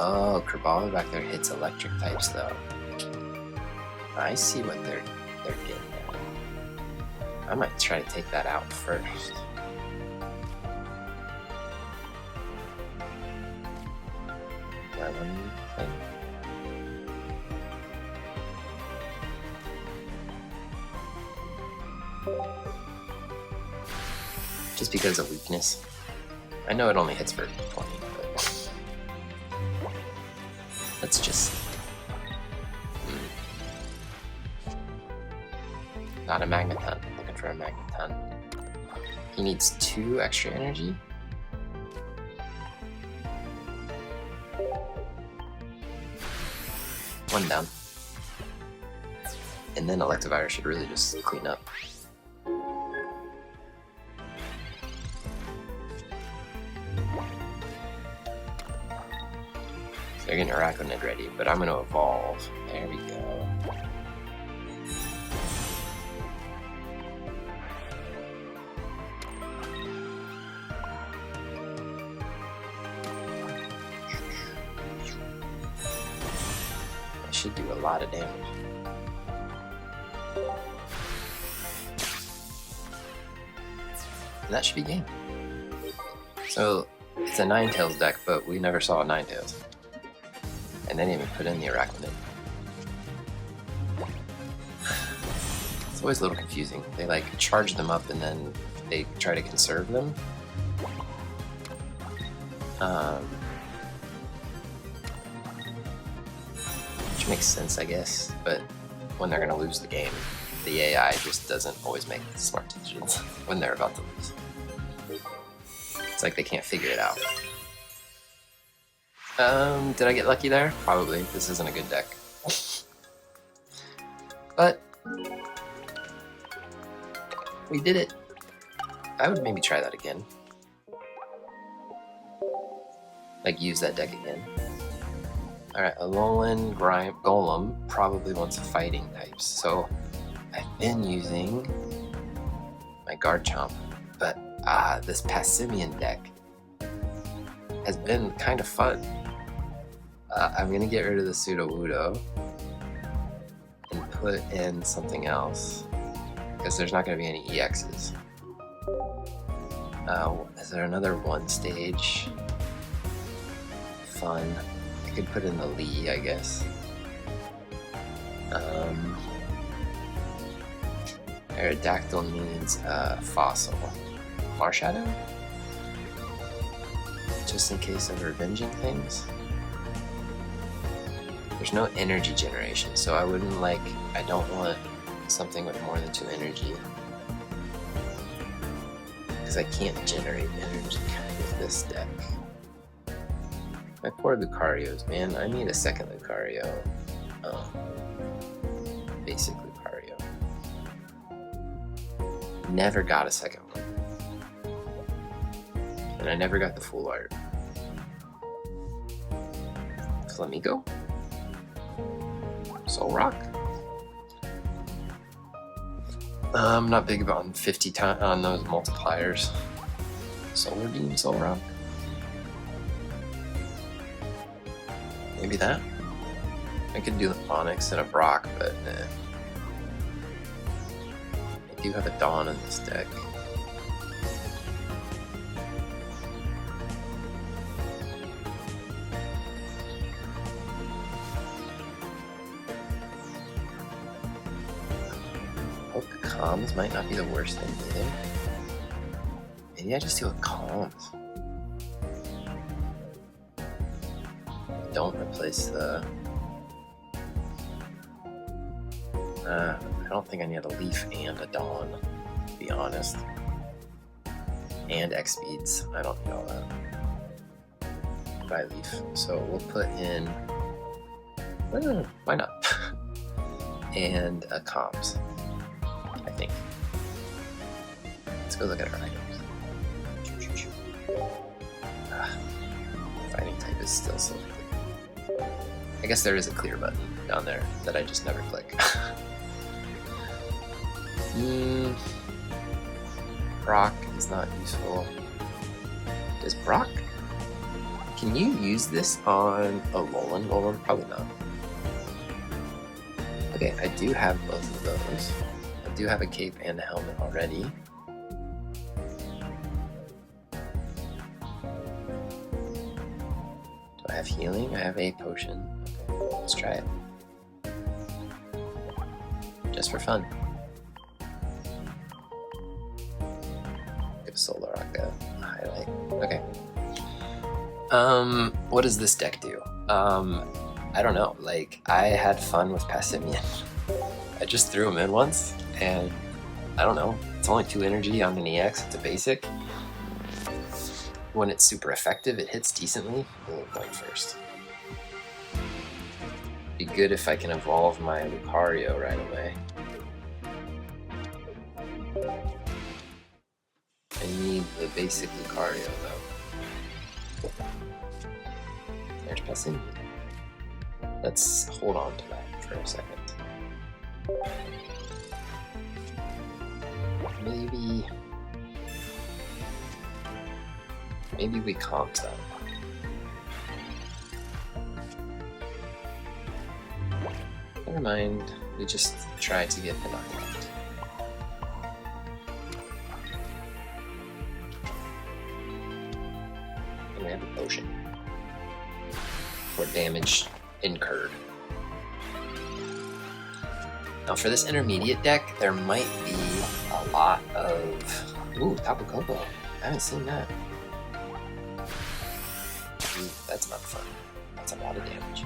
Speaker 1: Oh, Kerbal back there hits electric types though. I see what they're getting at. I might try to take that out first. That one thing. Just because of weakness. I know it only hits for 20, but let's just... Not a Magneton. Looking for a Magneton. He needs 2 extra energy. One down. And then Electivire should really just clean up. They're getting Araquanid ready, but I'm going to evolve. There we go. I should do a lot of damage. And that should be game. So, it's a Ninetales deck, but we never saw a Ninetales. And they didn't even put in the Araquanid. It's always a little confusing. They like charge them up and then they try to conserve them. Which makes sense, I guess, but when they're gonna lose the game, the AI just doesn't always make smart decisions when they're about to lose. It's like they can't figure it out. Did I get lucky there? Probably. This isn't a good deck. But we did it. I would maybe try that again. Like, use that deck again. Alright, Alolan Golem probably wants fighting types, so I've been using my Garchomp, but this Passimian deck has been kind of fun. I'm gonna get rid of the Sudowoodo and put in something else because there's not gonna be any EXs. Is there another one stage? Fun. I could put in the Lee, I guess. Aerodactyl needs Fossil. Marshadow? Just in case of revenging things. There's no energy generation, so I wouldn't like... I don't want something with more than 2 energy. Because I can't generate energy with this deck. My poor Lucarios, man. I need a second Lucario. Basic Lucario. Never got a second one. And I never got the full art. Flamigo? Soul Rock? I'm not big about 50 times on those multipliers. Solar Beam, Soul Rock? Maybe that? I could do the Onix and a Brock, but I do have a Dawn in this deck. Calms might not be the worst thing either. Maybe I just do a Calms. Don't replace the... I don't think I need a Leaf and a Dawn, to be honest. And X-Speeds. I don't need all that. Buy Leaf. So we'll put in... why not? And a Calms. I think. Let's go look at our items. Fighting type is still selected. I guess there is a clear button down there that I just never click. Brock is not useful. Does Brock Can you use this on a Alolan Golem? Probably not. Okay, I do have both of those. I do have a cape and a helmet already. Do I have healing? I have a potion. Okay, let's try it. Just for fun. Give Solar Rock a highlight. Okay. What does this deck do? I don't know. Like, I had fun with Passimian. I just threw him in once, and I don't know. It's only 2 energy on an EX. It's a basic. When it's super effective, it hits decently. We'll go first. Be good if I can evolve my Lucario right away. I need the basic Lucario though. There's Passimian. Let's hold on to that for a second. Maybe we comp them. Never mind, we just try to get the knockout. And we have a potion for damage incurred. Now for this intermediate deck, there might be a lot of... Ooh, Tapu Koko. I haven't seen that. Ooh, that's not fun. That's a lot of damage.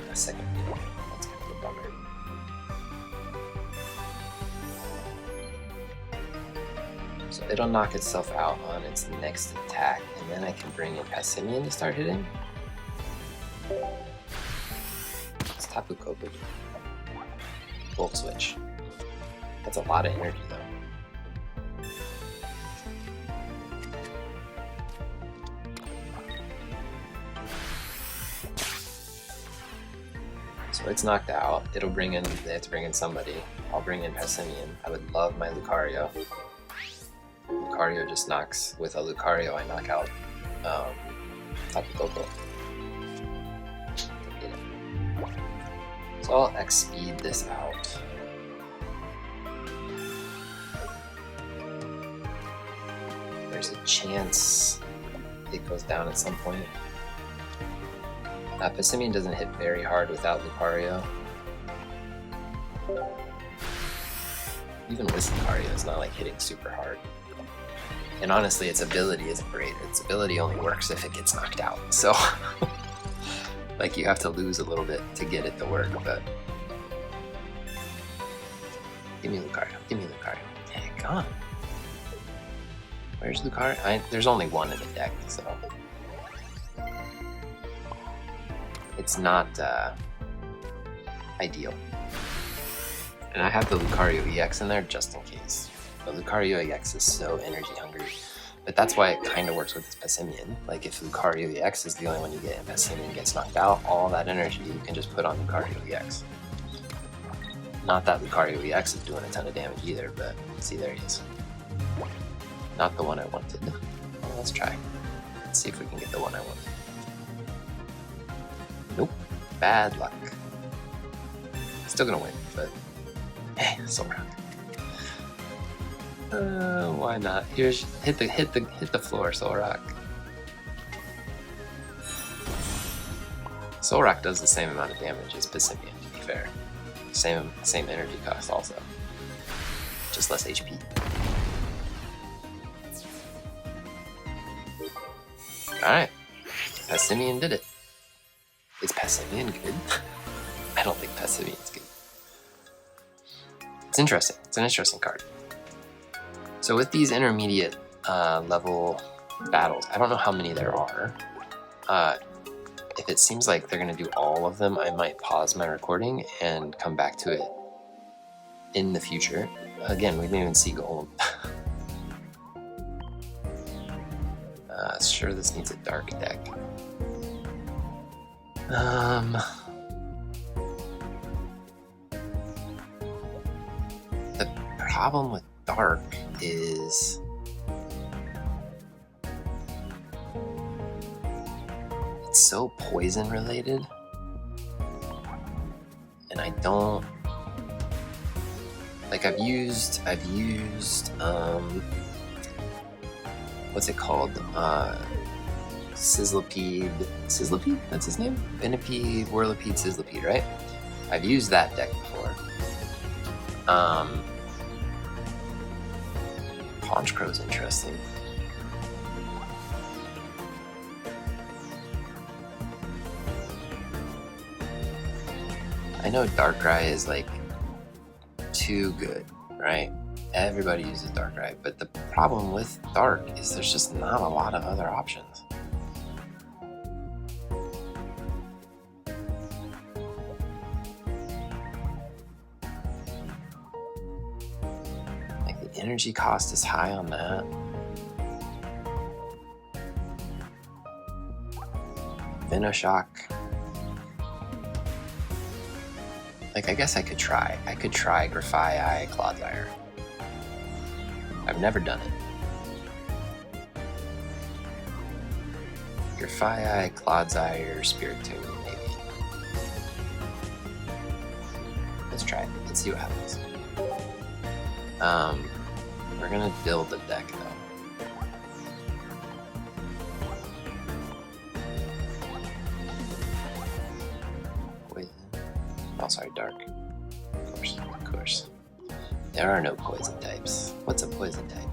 Speaker 1: A second. That's kind of a bummer. So it'll knock itself out on its next attack, and then I can bring in Passimian to start hitting. It's Tapu Koko. Volt switch. That's a lot of energy though. So it's knocked out. It'll bring in, they have to bring in somebody. I'll bring in Passimian. I would love my Lucario. Lucario just knocks, with a Lucario I knock out Tapu Koko. So I'll X speed this out. There's a chance it goes down at some point. Passimian doesn't hit very hard without Lucario. Even with Lucario, it's not like hitting super hard. And honestly, its ability isn't great. Its ability only works if it gets knocked out. So, like, you have to lose a little bit to get it to work, but... Give me Lucario. Give me Lucario. Hey, come on. Where's Lucario? There's only one in the deck, so... It's not ideal. And I have the Lucario EX in there just in case. But Lucario EX is so energy hungry. But that's why it kind of works with this Passimian. Like if Lucario EX is the only one you get and Passimian gets knocked out, all that energy you can just put on Lucario EX. Not that Lucario EX is doing a ton of damage either, but see, there he is. Not the one I wanted. Well, let's try. Let's see if we can get the one I wanted. Nope. Bad luck. Still gonna win, but hey, Soul Rock. Why not? Here's hit the floor, Soul Rock. Soul Rock does the same amount of damage as Passimian, to be fair. Same energy cost also. Just less HP. Alright. Passimian did it. Is Passimian good? I don't think Passimian's good. It's interesting. It's an interesting card. So with these intermediate level battles, I don't know how many there are. If it seems like they're going to do all of them, I might pause my recording and come back to it in the future. Again, we didn't even see Golem. Sure, this needs a dark deck. The problem with dark is it's so poison related, and I don't like. I've used what's it called? Sizzlipede? That's his name? Venipede, Whirlipede, Sizzlipede, right? I've used that deck before. Paunch Crow's interesting. I know Darkrai is like too good, right? Everybody uses Darkrai, but the problem with Dark is there's just not a lot of other options. Like the energy cost is high on that. Venoshock. Like, I guess I could try. I could try Grafaiai, Clodsire. I've never done it. Grafaiai, Clodsire, Spiritomb, maybe. Let's try it. Let's see what happens. We're gonna build a deck though. Poison. Oh, sorry, dark. Of course. There are no poison types. What's a poison type?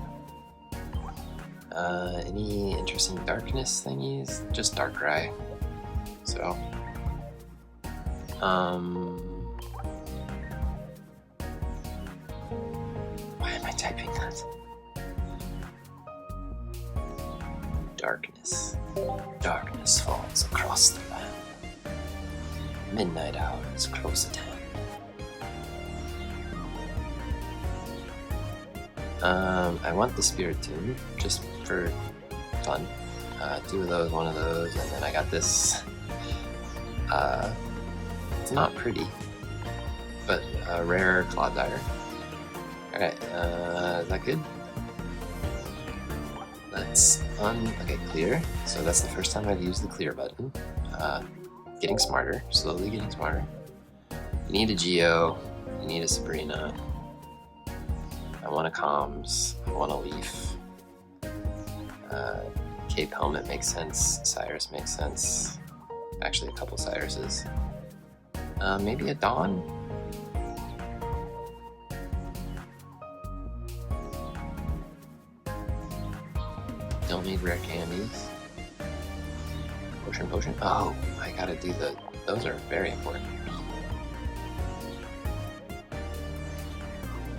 Speaker 1: Any interesting darkness thingies? Just Darkrai. So, why am I typing that? Darkness. Darkness falls across the land. Midnight hour is close at hand. I want the Spiritomb just for fun. 2 of those, 1 of those, and then I got this. It's not pretty, but a rare Clodsire. Alright, is that good? Let's okay, clear. So that's the first time I've used the clear button. Getting smarter, slowly getting smarter. You need a Geo, you need a Sabrina. I want a Comms, I want a Leaf. Cape Helmet makes sense, Cyrus makes sense. Actually, a couple Cyruses. Maybe a Dawn? Don't need rare candies. Potion. Oh, I gotta do those are very important.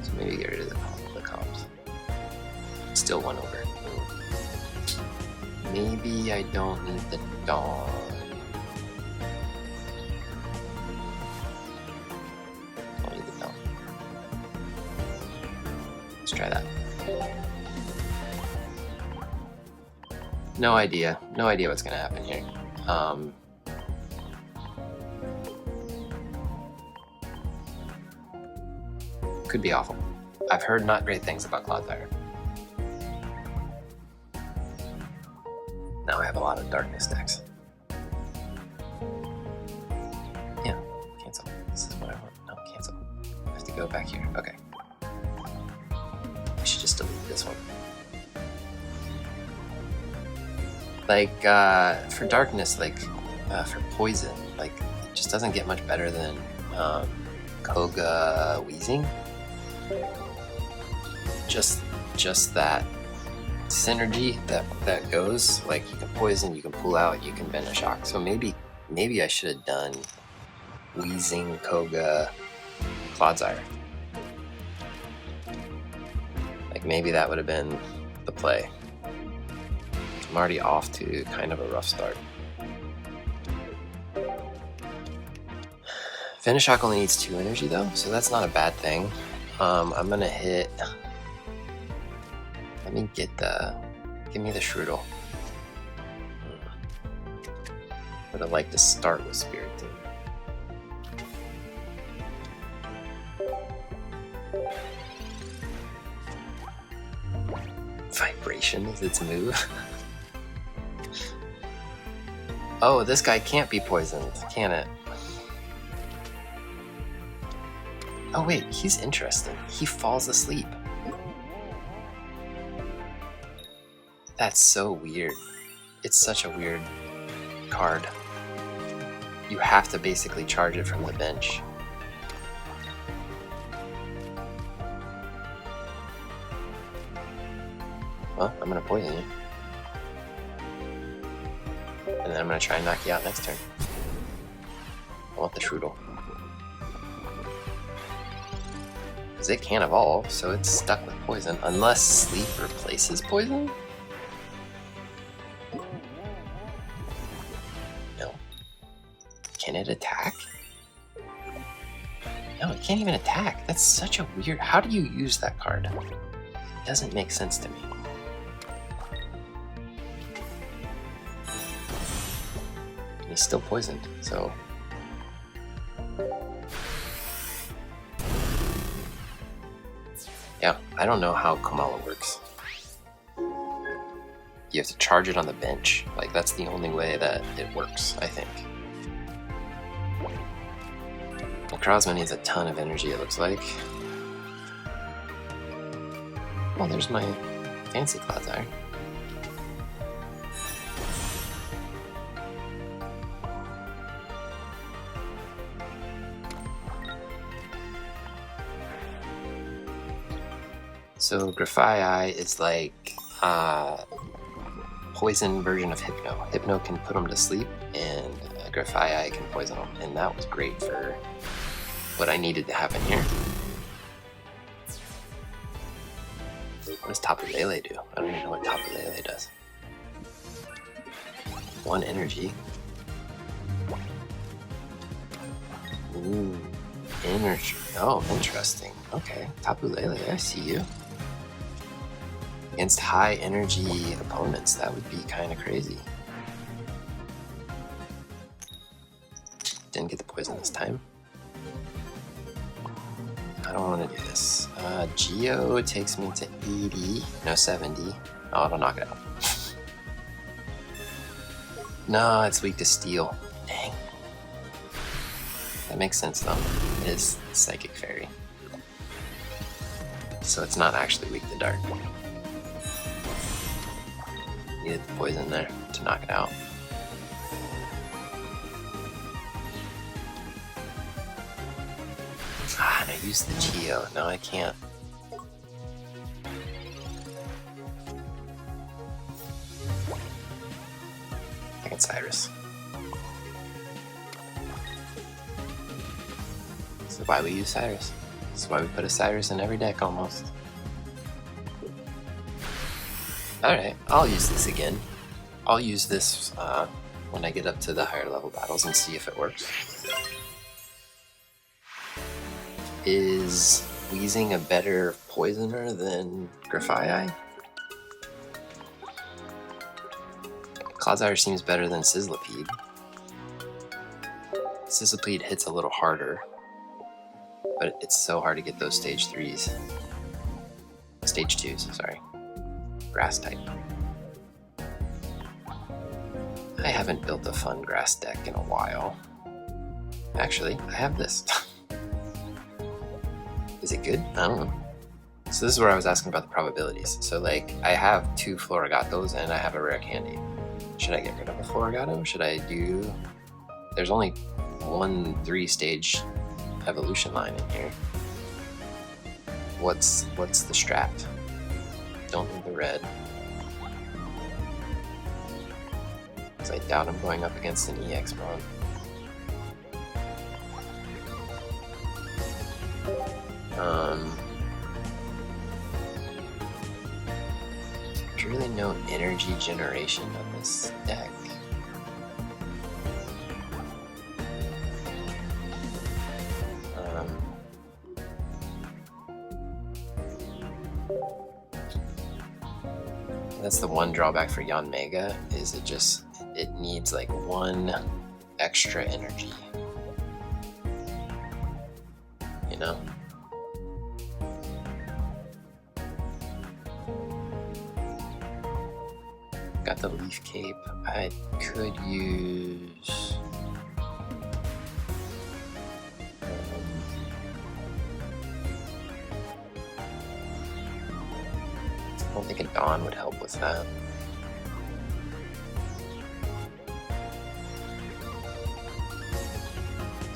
Speaker 1: So maybe get rid of the comms. Still 1 over. Maybe I don't need the Dawn. Don't need the Dawn. Let's try that. No idea what's gonna happen here. Could be awful. I've heard not great things about Clodsire. Now I have a lot of darkness decks. Yeah, cancel. This is what I want. No, cancel. I have to go back here. Okay. I should just delete this one. Like, for darkness, like, for poison, like, it just doesn't get much better than Koga Wheezing. Just that synergy that goes, like, you can poison, you can pull out, you can Venoshock. So maybe I should have done Wheezing, Koga, Clodsire. Like, maybe that would have been the play. I'm already off to kind of a rough start. Venoshock only needs 2 energy though, so that's not a bad thing. I'm gonna hit. Let me give me the Shroodle. Would have liked to start with Spiritomb. Vibration is its move. Oh, this guy can't be poisoned, can it? Oh wait, he's interesting. He falls asleep. That's so weird. It's such a weird card. You have to basically charge it from the bench. Well, I'm gonna poison you. And then I'm gonna try and knock you out next turn. I want the Shroodle. Because it can't evolve, so it's stuck with poison. Unless sleep replaces poison? No. Can it attack? No, it can't even attack. That's such a weird... How do you use that card? It doesn't make sense to me. He's still poisoned, so... Yeah, I don't know how Kamala works. You have to charge it on the bench. Like, that's the only way that it works, I think. Well, Krosman needs a ton of energy, it looks like. Well, there's my fancy Cloud Iron. So Grafai is like poison version of Hypno. Hypno can put him to sleep, and Grafai can poison him, and that was great for what I needed to happen here. What does Tapu Lele do? I don't even know what Tapu Lele does. 1 energy. Ooh, energy. Oh, interesting. Okay, Tapu Lele, I see you. Against high energy opponents, that would be kind of crazy. Didn't get the poison this time. I don't want to do this. Geo takes me to 80, no 70. Oh, it'll knock it out. No, it's weak to steel. Dang. That makes sense though. It is Psychic Fairy. So it's not actually weak to dark. Needed the poison there to knock it out. Ah, and I used the Geo. No, I can't. Second Cyrus. So why we use Cyrus? That's why we put a Cyrus in every deck almost. Alright, I'll use this again. I'll use this when I get up to the higher level battles and see if it works. Is Weezing a better poisoner than Grafai? Clodsire seems better than Sizzlipede. Sizzlipede hits a little harder, but it's so hard to get those stage 3s. Stage 2s, sorry. Grass type. I haven't built a fun grass deck in a while. Actually, I have this. Is it good? I don't know. So this is where I was asking about the probabilities. So like, I have 2 Florigatos and I have a rare candy. Should I get rid of a Florigato? Should I do... There's only 1 3-stage evolution line in here. What's the strat? Don't need the red. Because I doubt I'm going up against an EX Mon. There's really no energy generation on this deck. That's the one drawback for Yanmega, is it needs like 1 extra energy. You know? Got the leaf cape. I could use... I don't think a Dawn would help with that.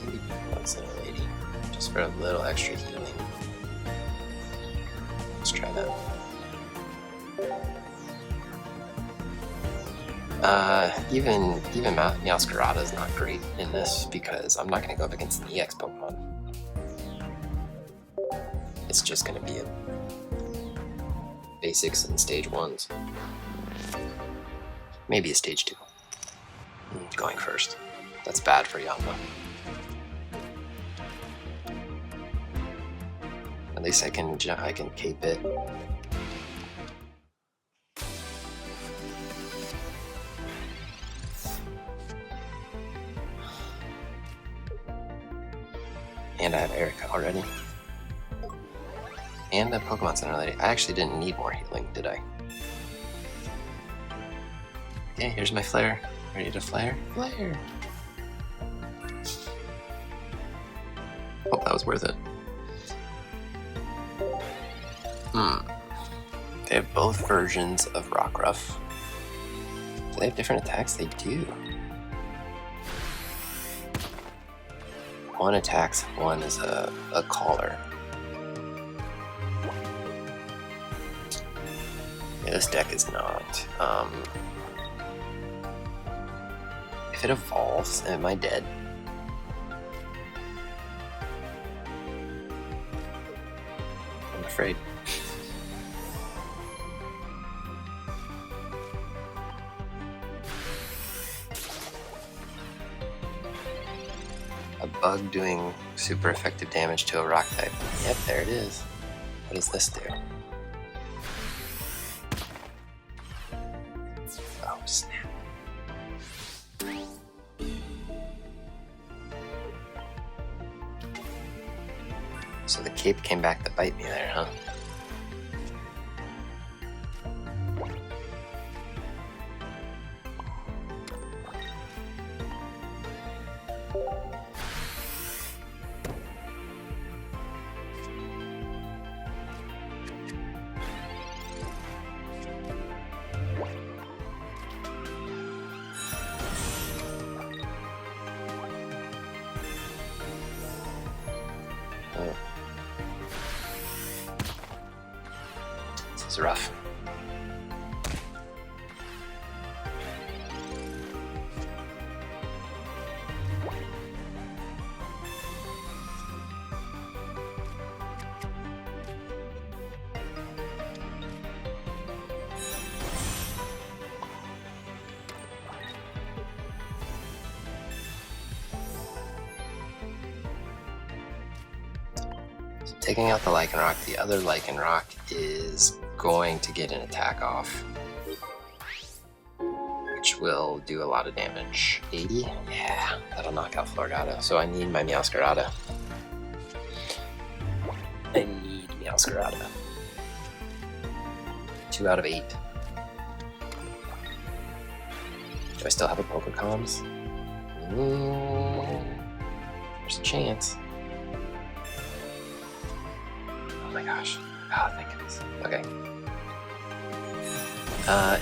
Speaker 1: Maybe once in a lady, just for a little extra healing. Let's try that. Even Meowscarada is not great in this because I'm not going to go up against an EX Pokemon. It's just going to be a basics and stage 1s. Maybe a stage 2. Going first. That's bad for Yama. At least I can cape it. And I have Erica already. And the Pokemon Center lady. I actually didn't need more healing, did I? Okay, here's my flare. Ready to flare? Flare! Hope that was worth it. They have both versions of Rockruff. Do they have different attacks? They do. One attacks, one is a caller. Yeah, this deck is not. If it evolves, am I dead? I'm afraid. A bug doing super effective damage to a rock type. Yep, there it is. What does this do? Oh, snap. So the cape came back to bite me there, huh? Oh. This is rough. Taking out the Lycanroc, the other Lycanroc is going to get an attack off, which will do a lot of damage. 80? Yeah, that'll knock out Florgata. So I need my Meowscarada. I need Meowscarada. 2 out of 8. Do I still have a Pokecoms? There's a chance. Oh my gosh. Oh, thank goodness. Okay.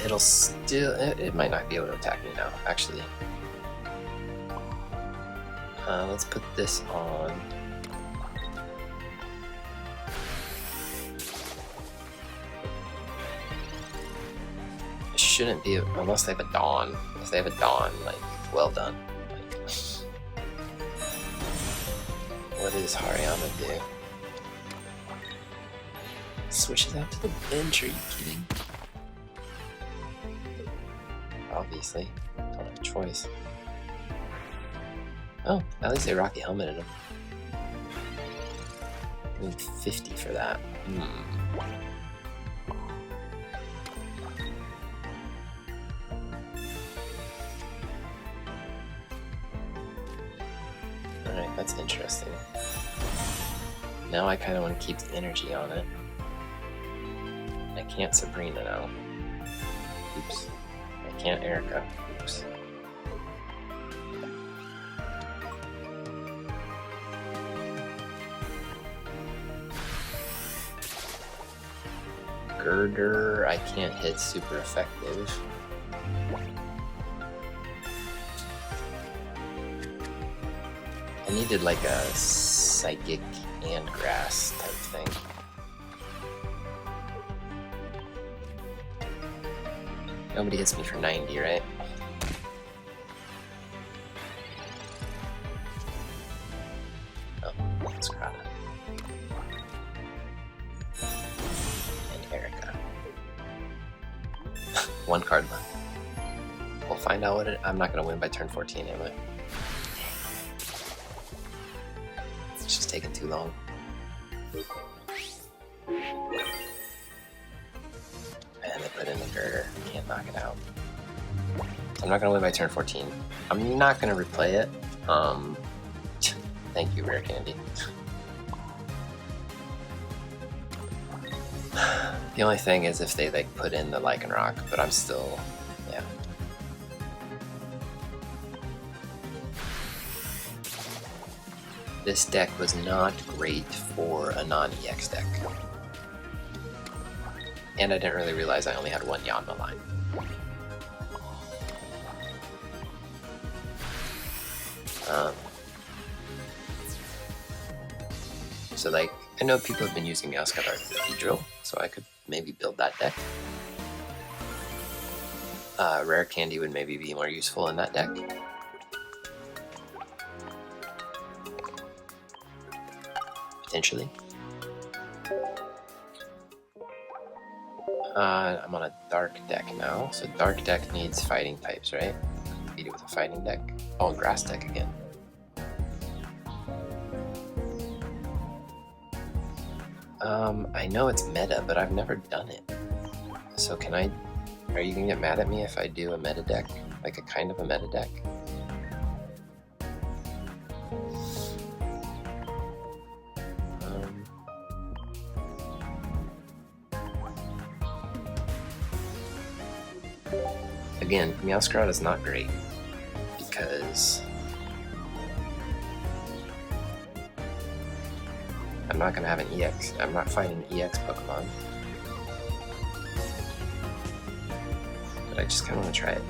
Speaker 1: It'll still... It might not be able to attack me now, actually. Let's put this on. It shouldn't be... Unless they have a Dawn. If they have a Dawn, like, well done. Like, what does Hariyama do? Switches out to the bench, are you kidding? Obviously, don't have a choice. Oh, at least they Rocky Helmeted him. I need 50 for that. Alright, that's interesting. Now I kind of want to keep the energy on it. I can't Sabrina now. Oops. can't Erica. Oops. Girder, I can't hit super effective. I needed like a psychic and grass type thing. Nobody hits me for 90, right? Oh, that's Grata. And Erica. One card left. We'll find out what it. I'm not gonna win by turn 14, am I? It's just taking too long. And they put in the girder. Can't knock it out. I'm not gonna win by turn 14. I'm not gonna replay it. Thank you, Rare Candy. The only thing is if they like put in the Lycanroc, but I'm still, yeah. This deck was not great for a non-EX deck. And I didn't really realize I only had one Yanma line. So like, I know people have been using Meowscarada Cathedral, so I could maybe build that deck. Rare Candy would maybe be more useful in that deck. Potentially. I'm on a dark deck now, so dark deck needs fighting types, right? Beat it with a fighting deck. Oh, grass deck again. I know it's meta, but I've never done it. So can I... Are you gonna get mad at me if I do a meta deck? Like a kind of a meta deck? Again, Meowscarada is not great because I'm not gonna have an EX. I'm not fighting EX Pokemon, but I just kind of want to try it.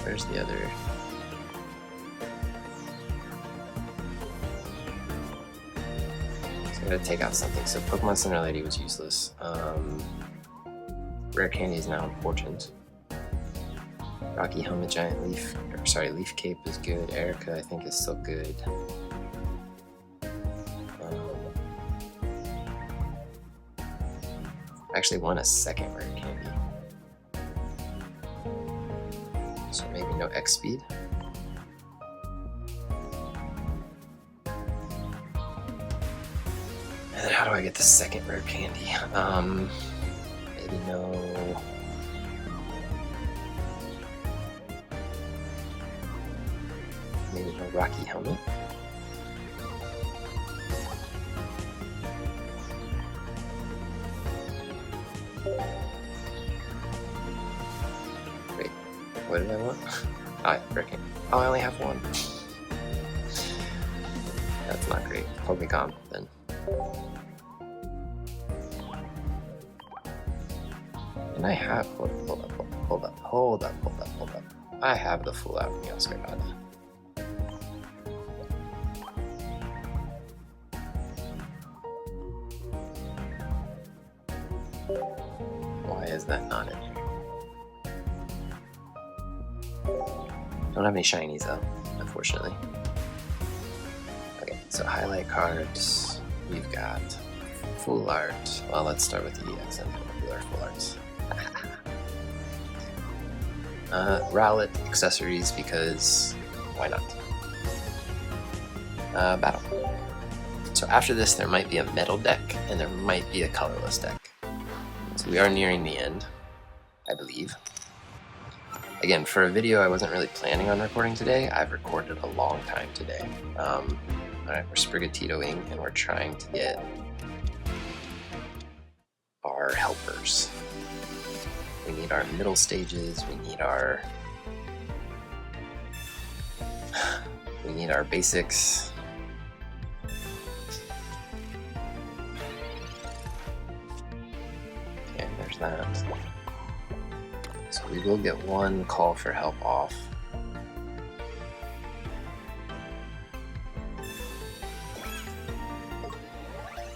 Speaker 1: Where's the other? So I gotta take out something. So Pokemon Center Lady was useless. Rare Candy is now important. Rocky Helmet, Giant Leaf, Leaf Cape is good. Erica, I think, is still good. I actually want a second Rare Candy. So maybe no X speed. And then how do I get the second Rare Candy? Maybe no... Maybe no Rocky Helmet. Wait, what did I want? Ah, Rare Candy. Oh, I only have one. That's not great. Polygon, then. And I have, hold up. I have the full out Meowscarada. Why is that not in here? Don't have any shinies though, unfortunately. Okay, so highlight cards, we've got full art. Well, let's start with the EX and then we'll do our full arts. Rowlet accessories because why not? Battle. So after this there might be a metal deck and there might be a colorless deck. So we are nearing the end, I believe. Again, for a video I wasn't really planning on recording today, I've recorded a long time today. Alright, we're Sprigatitoing and we're trying to get our helpers. We need our middle stages. We need our basics. Okay, there's that. So we will get one call for help off.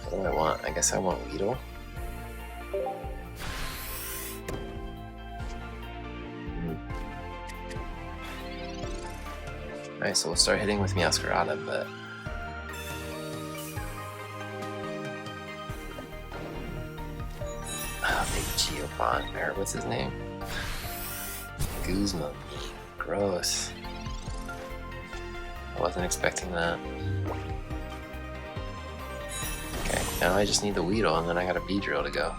Speaker 1: What do I want? I guess I want Weedle. Alright, so we'll start hitting with Meowscarada, but I'll take Geoffont, or what's his name? Guzma. Gross. I wasn't expecting that. Okay, now I just need the Weedle and then I got a Beedrill to go.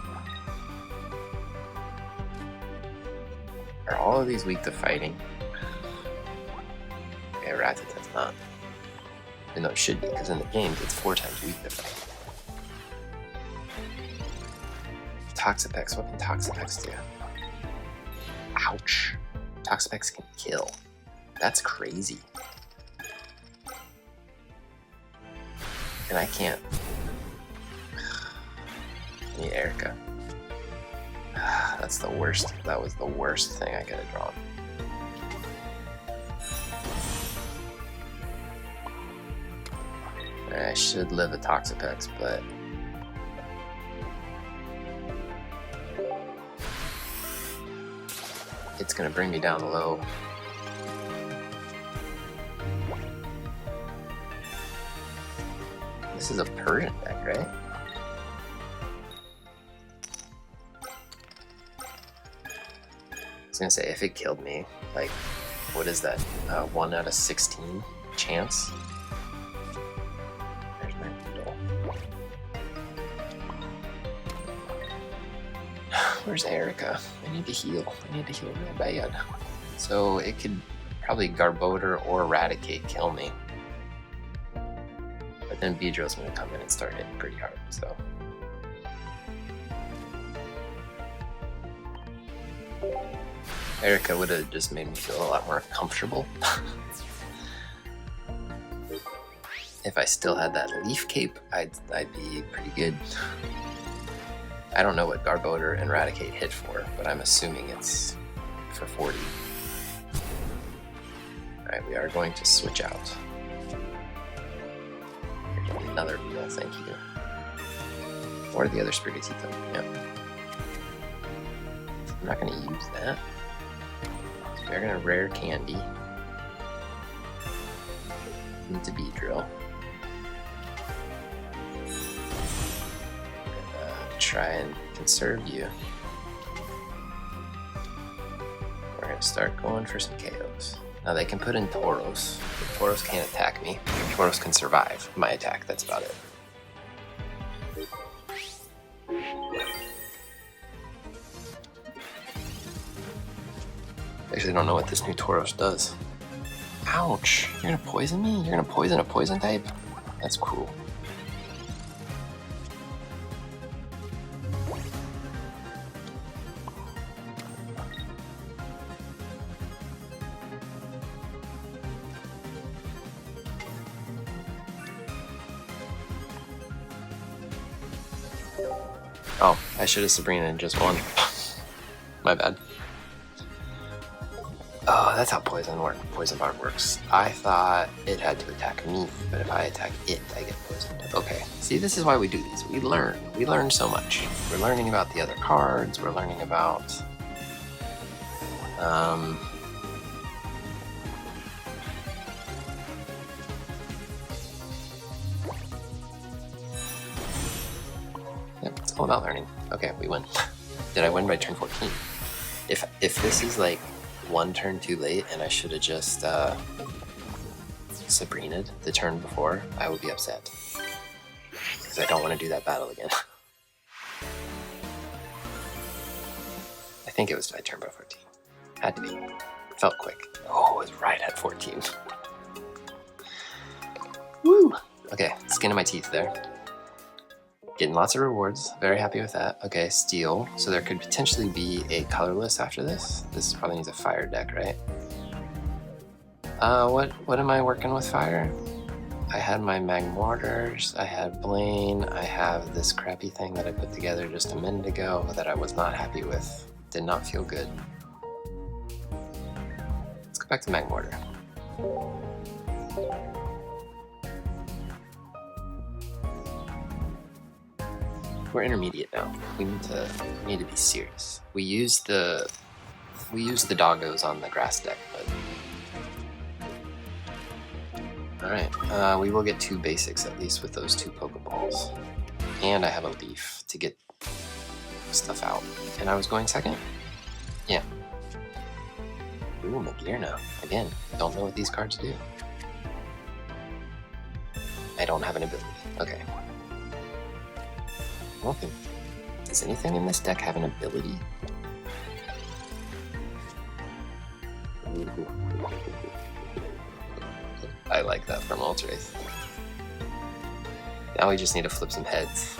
Speaker 1: Are all of these weak to fighting? Okay, Rattatat's not. Even though it should be, because in the games it's 4 times weak to fight. Toxapex, what can Toxapex do? Ouch. Toxapex can kill. That's crazy. And I can't. I need Erica. That's the worst. That was the worst thing I could have drawn. I should live a Toxapex, but it's gonna bring me down low. This is a Persian deck, right? I was gonna say, if it killed me, like, what is that? 1 out of 16 chance? There's my Beedle. Where's Erica? I need to heal. I need to heal real bad. So it could probably Garbodor or Raticate kill me. But then Beedrill's gonna come in and start hitting pretty hard, so. Erica would have just made me feel a lot more comfortable. If I still had that Leaf Cape, I'd be pretty good. I don't know what Garbodor and Raticate hit for, but I'm assuming it's for 40. Alright, we are going to switch out. Here's another Weedle, thank you. Or the other Sprigatito, yep. I'm not going to use that. So we're going to rare Candy. Needs a Beedrill. Try and conserve you. We're going to start going for some KOs. Now they can put in Tauros. But Tauros can't attack me. Tauros can survive my attack, that's about it. I actually don't know what this new Tauros does. Ouch! You're gonna poison me? You're gonna poison a poison type? That's cool. Oh, I should have Sabrina in just one. My bad. Oh, that's how Poison Barb works. I thought it had to attack me, but if I attack it, I get poisoned. Okay, see, this is why we do these. We learn. We learn so much. We're learning about the other cards. We're learning about... Yep, it's all about learning. Okay, we win. Did I win by turn 14? If this is like one turn too late and I should have just Sabrina'd the turn before, I would be upset. Because I don't want to do that battle again. I think it was by turn by 14. Had to be. Felt quick. Oh, it was right at 14. Woo! Okay, skin of my teeth there. Getting lots of rewards. Very happy with that. Okay, steel. So there could potentially be a colorless after this. This probably needs a fire deck, right? What am I working with fire? I had my Magmortars, I had Blaine, I have this crappy thing that I put together just a minute ago that I was not happy with. Did not feel good. Let's go back to Magmortar. We're intermediate now. We need to be serious. We use the doggos on the grass deck, but alright, we will get 2 basics at least with those 2 Pokeballs. And I have a leaf to get stuff out. And I was going second? Yeah. Ooh, Magearna. Again, don't know what these cards do. I don't have an ability. Okay. Okay. Does anything in this deck have an ability? I like that from Moltres. Now we just need to flip some heads.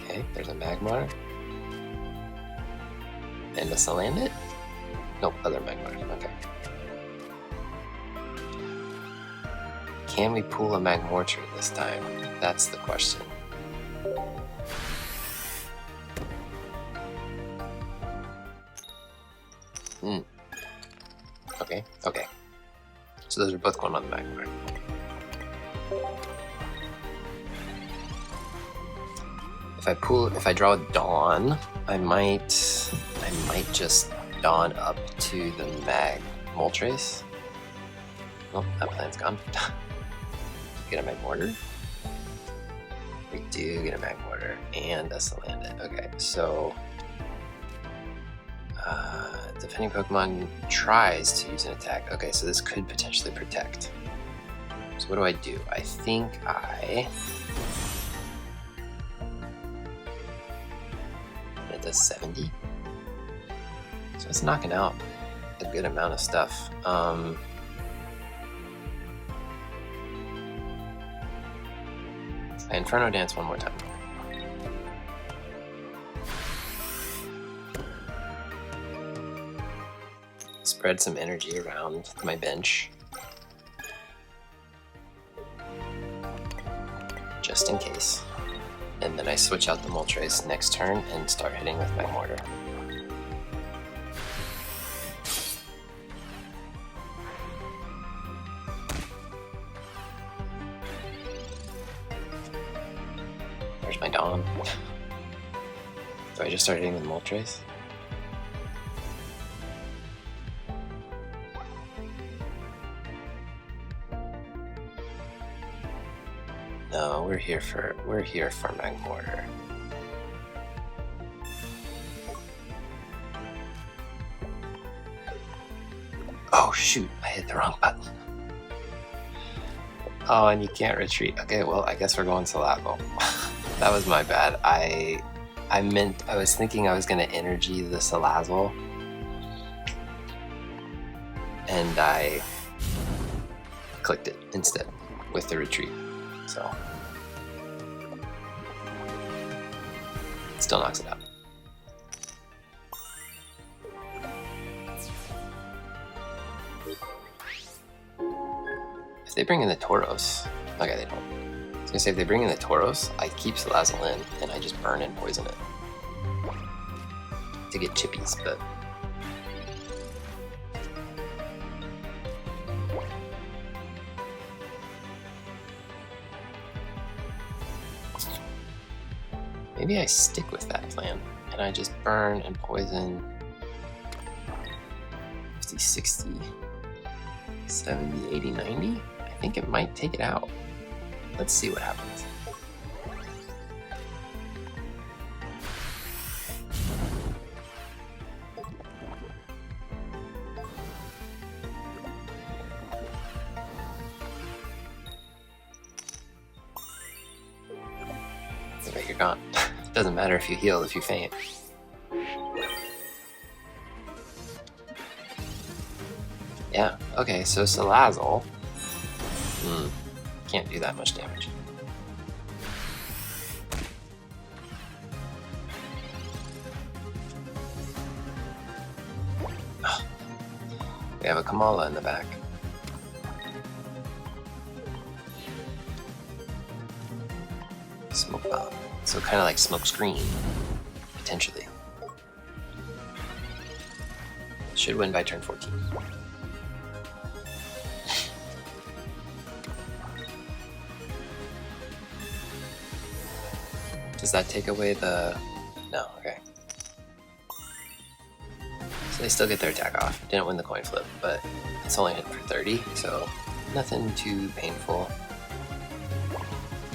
Speaker 1: Okay, there's a Magmar. And a Salandit? Nope, other Magmar. Okay. Can we pull a Magmortar this time? That's the question. Okay. So those are both going on the Magmar. If I draw Dawn, I might just Dawn up to the Moltres. Oh, that plan's gone. Get a Magmortar. We do get a Magmortar and a Salandit. Okay, so defending Pokemon tries to use an attack. Okay, so this could potentially protect. So what do? I think it does 70. So it's knocking out a good amount of stuff. I Inferno Dance one more time. Spread some energy around my bench. Just in case. And then I switch out the Moltres next turn and start hitting with my Mortar. There's my Dawn. Do I just start hitting with Moltres? No, we're here for Magmortar. Oh shoot, I hit the wrong button. Oh, and you can't retreat. Okay, well, I guess we're going Salazzle. That was my bad. I was thinking I was gonna energy the Salazzle, and I clicked it instead with the retreat. So still knocks it out. If they bring in the Tauros, okay, they don't. I was gonna say if they bring in the Tauros, I keep Salazzle in and I just burn and poison it to get chippies, but maybe I stick with that plan and I just burn and poison 50, 60, 70, 80, 90. I think it might take it out. Let's see what happens. Okay, you're gone. Doesn't matter if you heal, if you faint. Yeah, okay, so Salazzle can't do that much damage. have a Kamala in the back. Smoke bomb. So kind of like smoke screen, potentially. Should win by turn 14. Does that take away the... No, okay. So they still get their attack off. Didn't win the coin flip, but it's only hit for 30, so nothing too painful.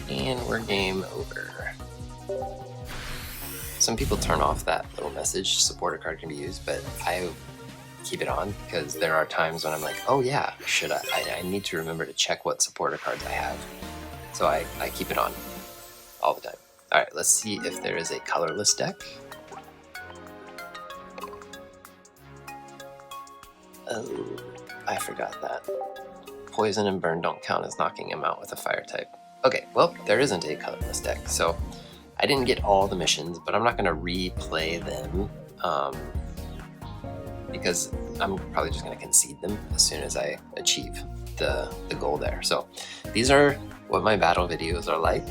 Speaker 1: And we're game over. Some people turn off that little message, supporter card can be used, but I keep it on because there are times when I'm like, oh yeah, should I need to remember to check what supporter cards I have. So I keep it on all the time. All right, let's see if there is a colorless deck. Oh, I forgot that. Poison and burn don't count as knocking him out with a fire type. Okay, well, there isn't a colorless deck, so I didn't get all the missions, but I'm not going to replay them because I'm probably just going to concede them as soon as I achieve the goal there. So these are what my battle videos are like.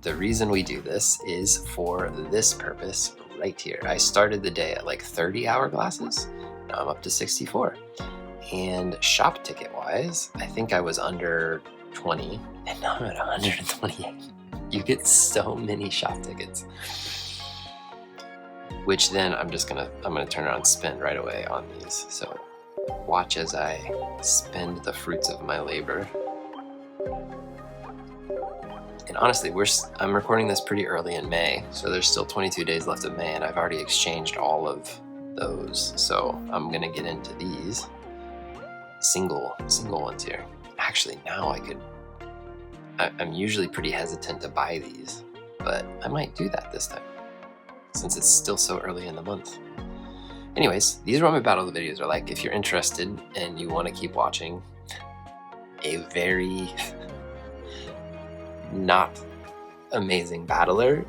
Speaker 1: The reason we do this is for this purpose right here. I started the day at like 30 hourglasses. Now I'm up to 64. And shop ticket wise, I think I was under 20 and now I'm at 128. You get so many shop tickets. Which then I'm gonna turn around and spend right away on these. So watch as I spend the fruits of my labor. And honestly, I'm recording this pretty early in May, so there's still 22 days left of May, and I've already exchanged all of those. So I'm gonna get into these single ones here. Actually, now I'm usually pretty hesitant to buy these, but I might do that this time since it's still so early in the month. Anyways, these are what my battle videos are like. If you're interested and you want to keep watching a very not amazing battler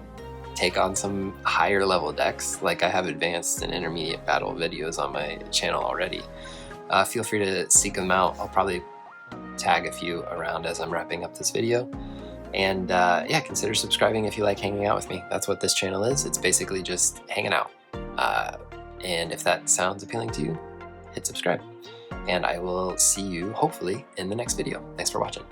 Speaker 1: take on some higher level decks, like I have advanced and intermediate battle videos on my channel already, feel free to seek them out. I'll probably tag a few around as I'm wrapping up this video. And yeah, consider subscribing if you like hanging out with me. That's what this channel is. It's basically just hanging out. And if that sounds appealing to you, hit subscribe. And I will see you hopefully in the next video. Thanks for watching.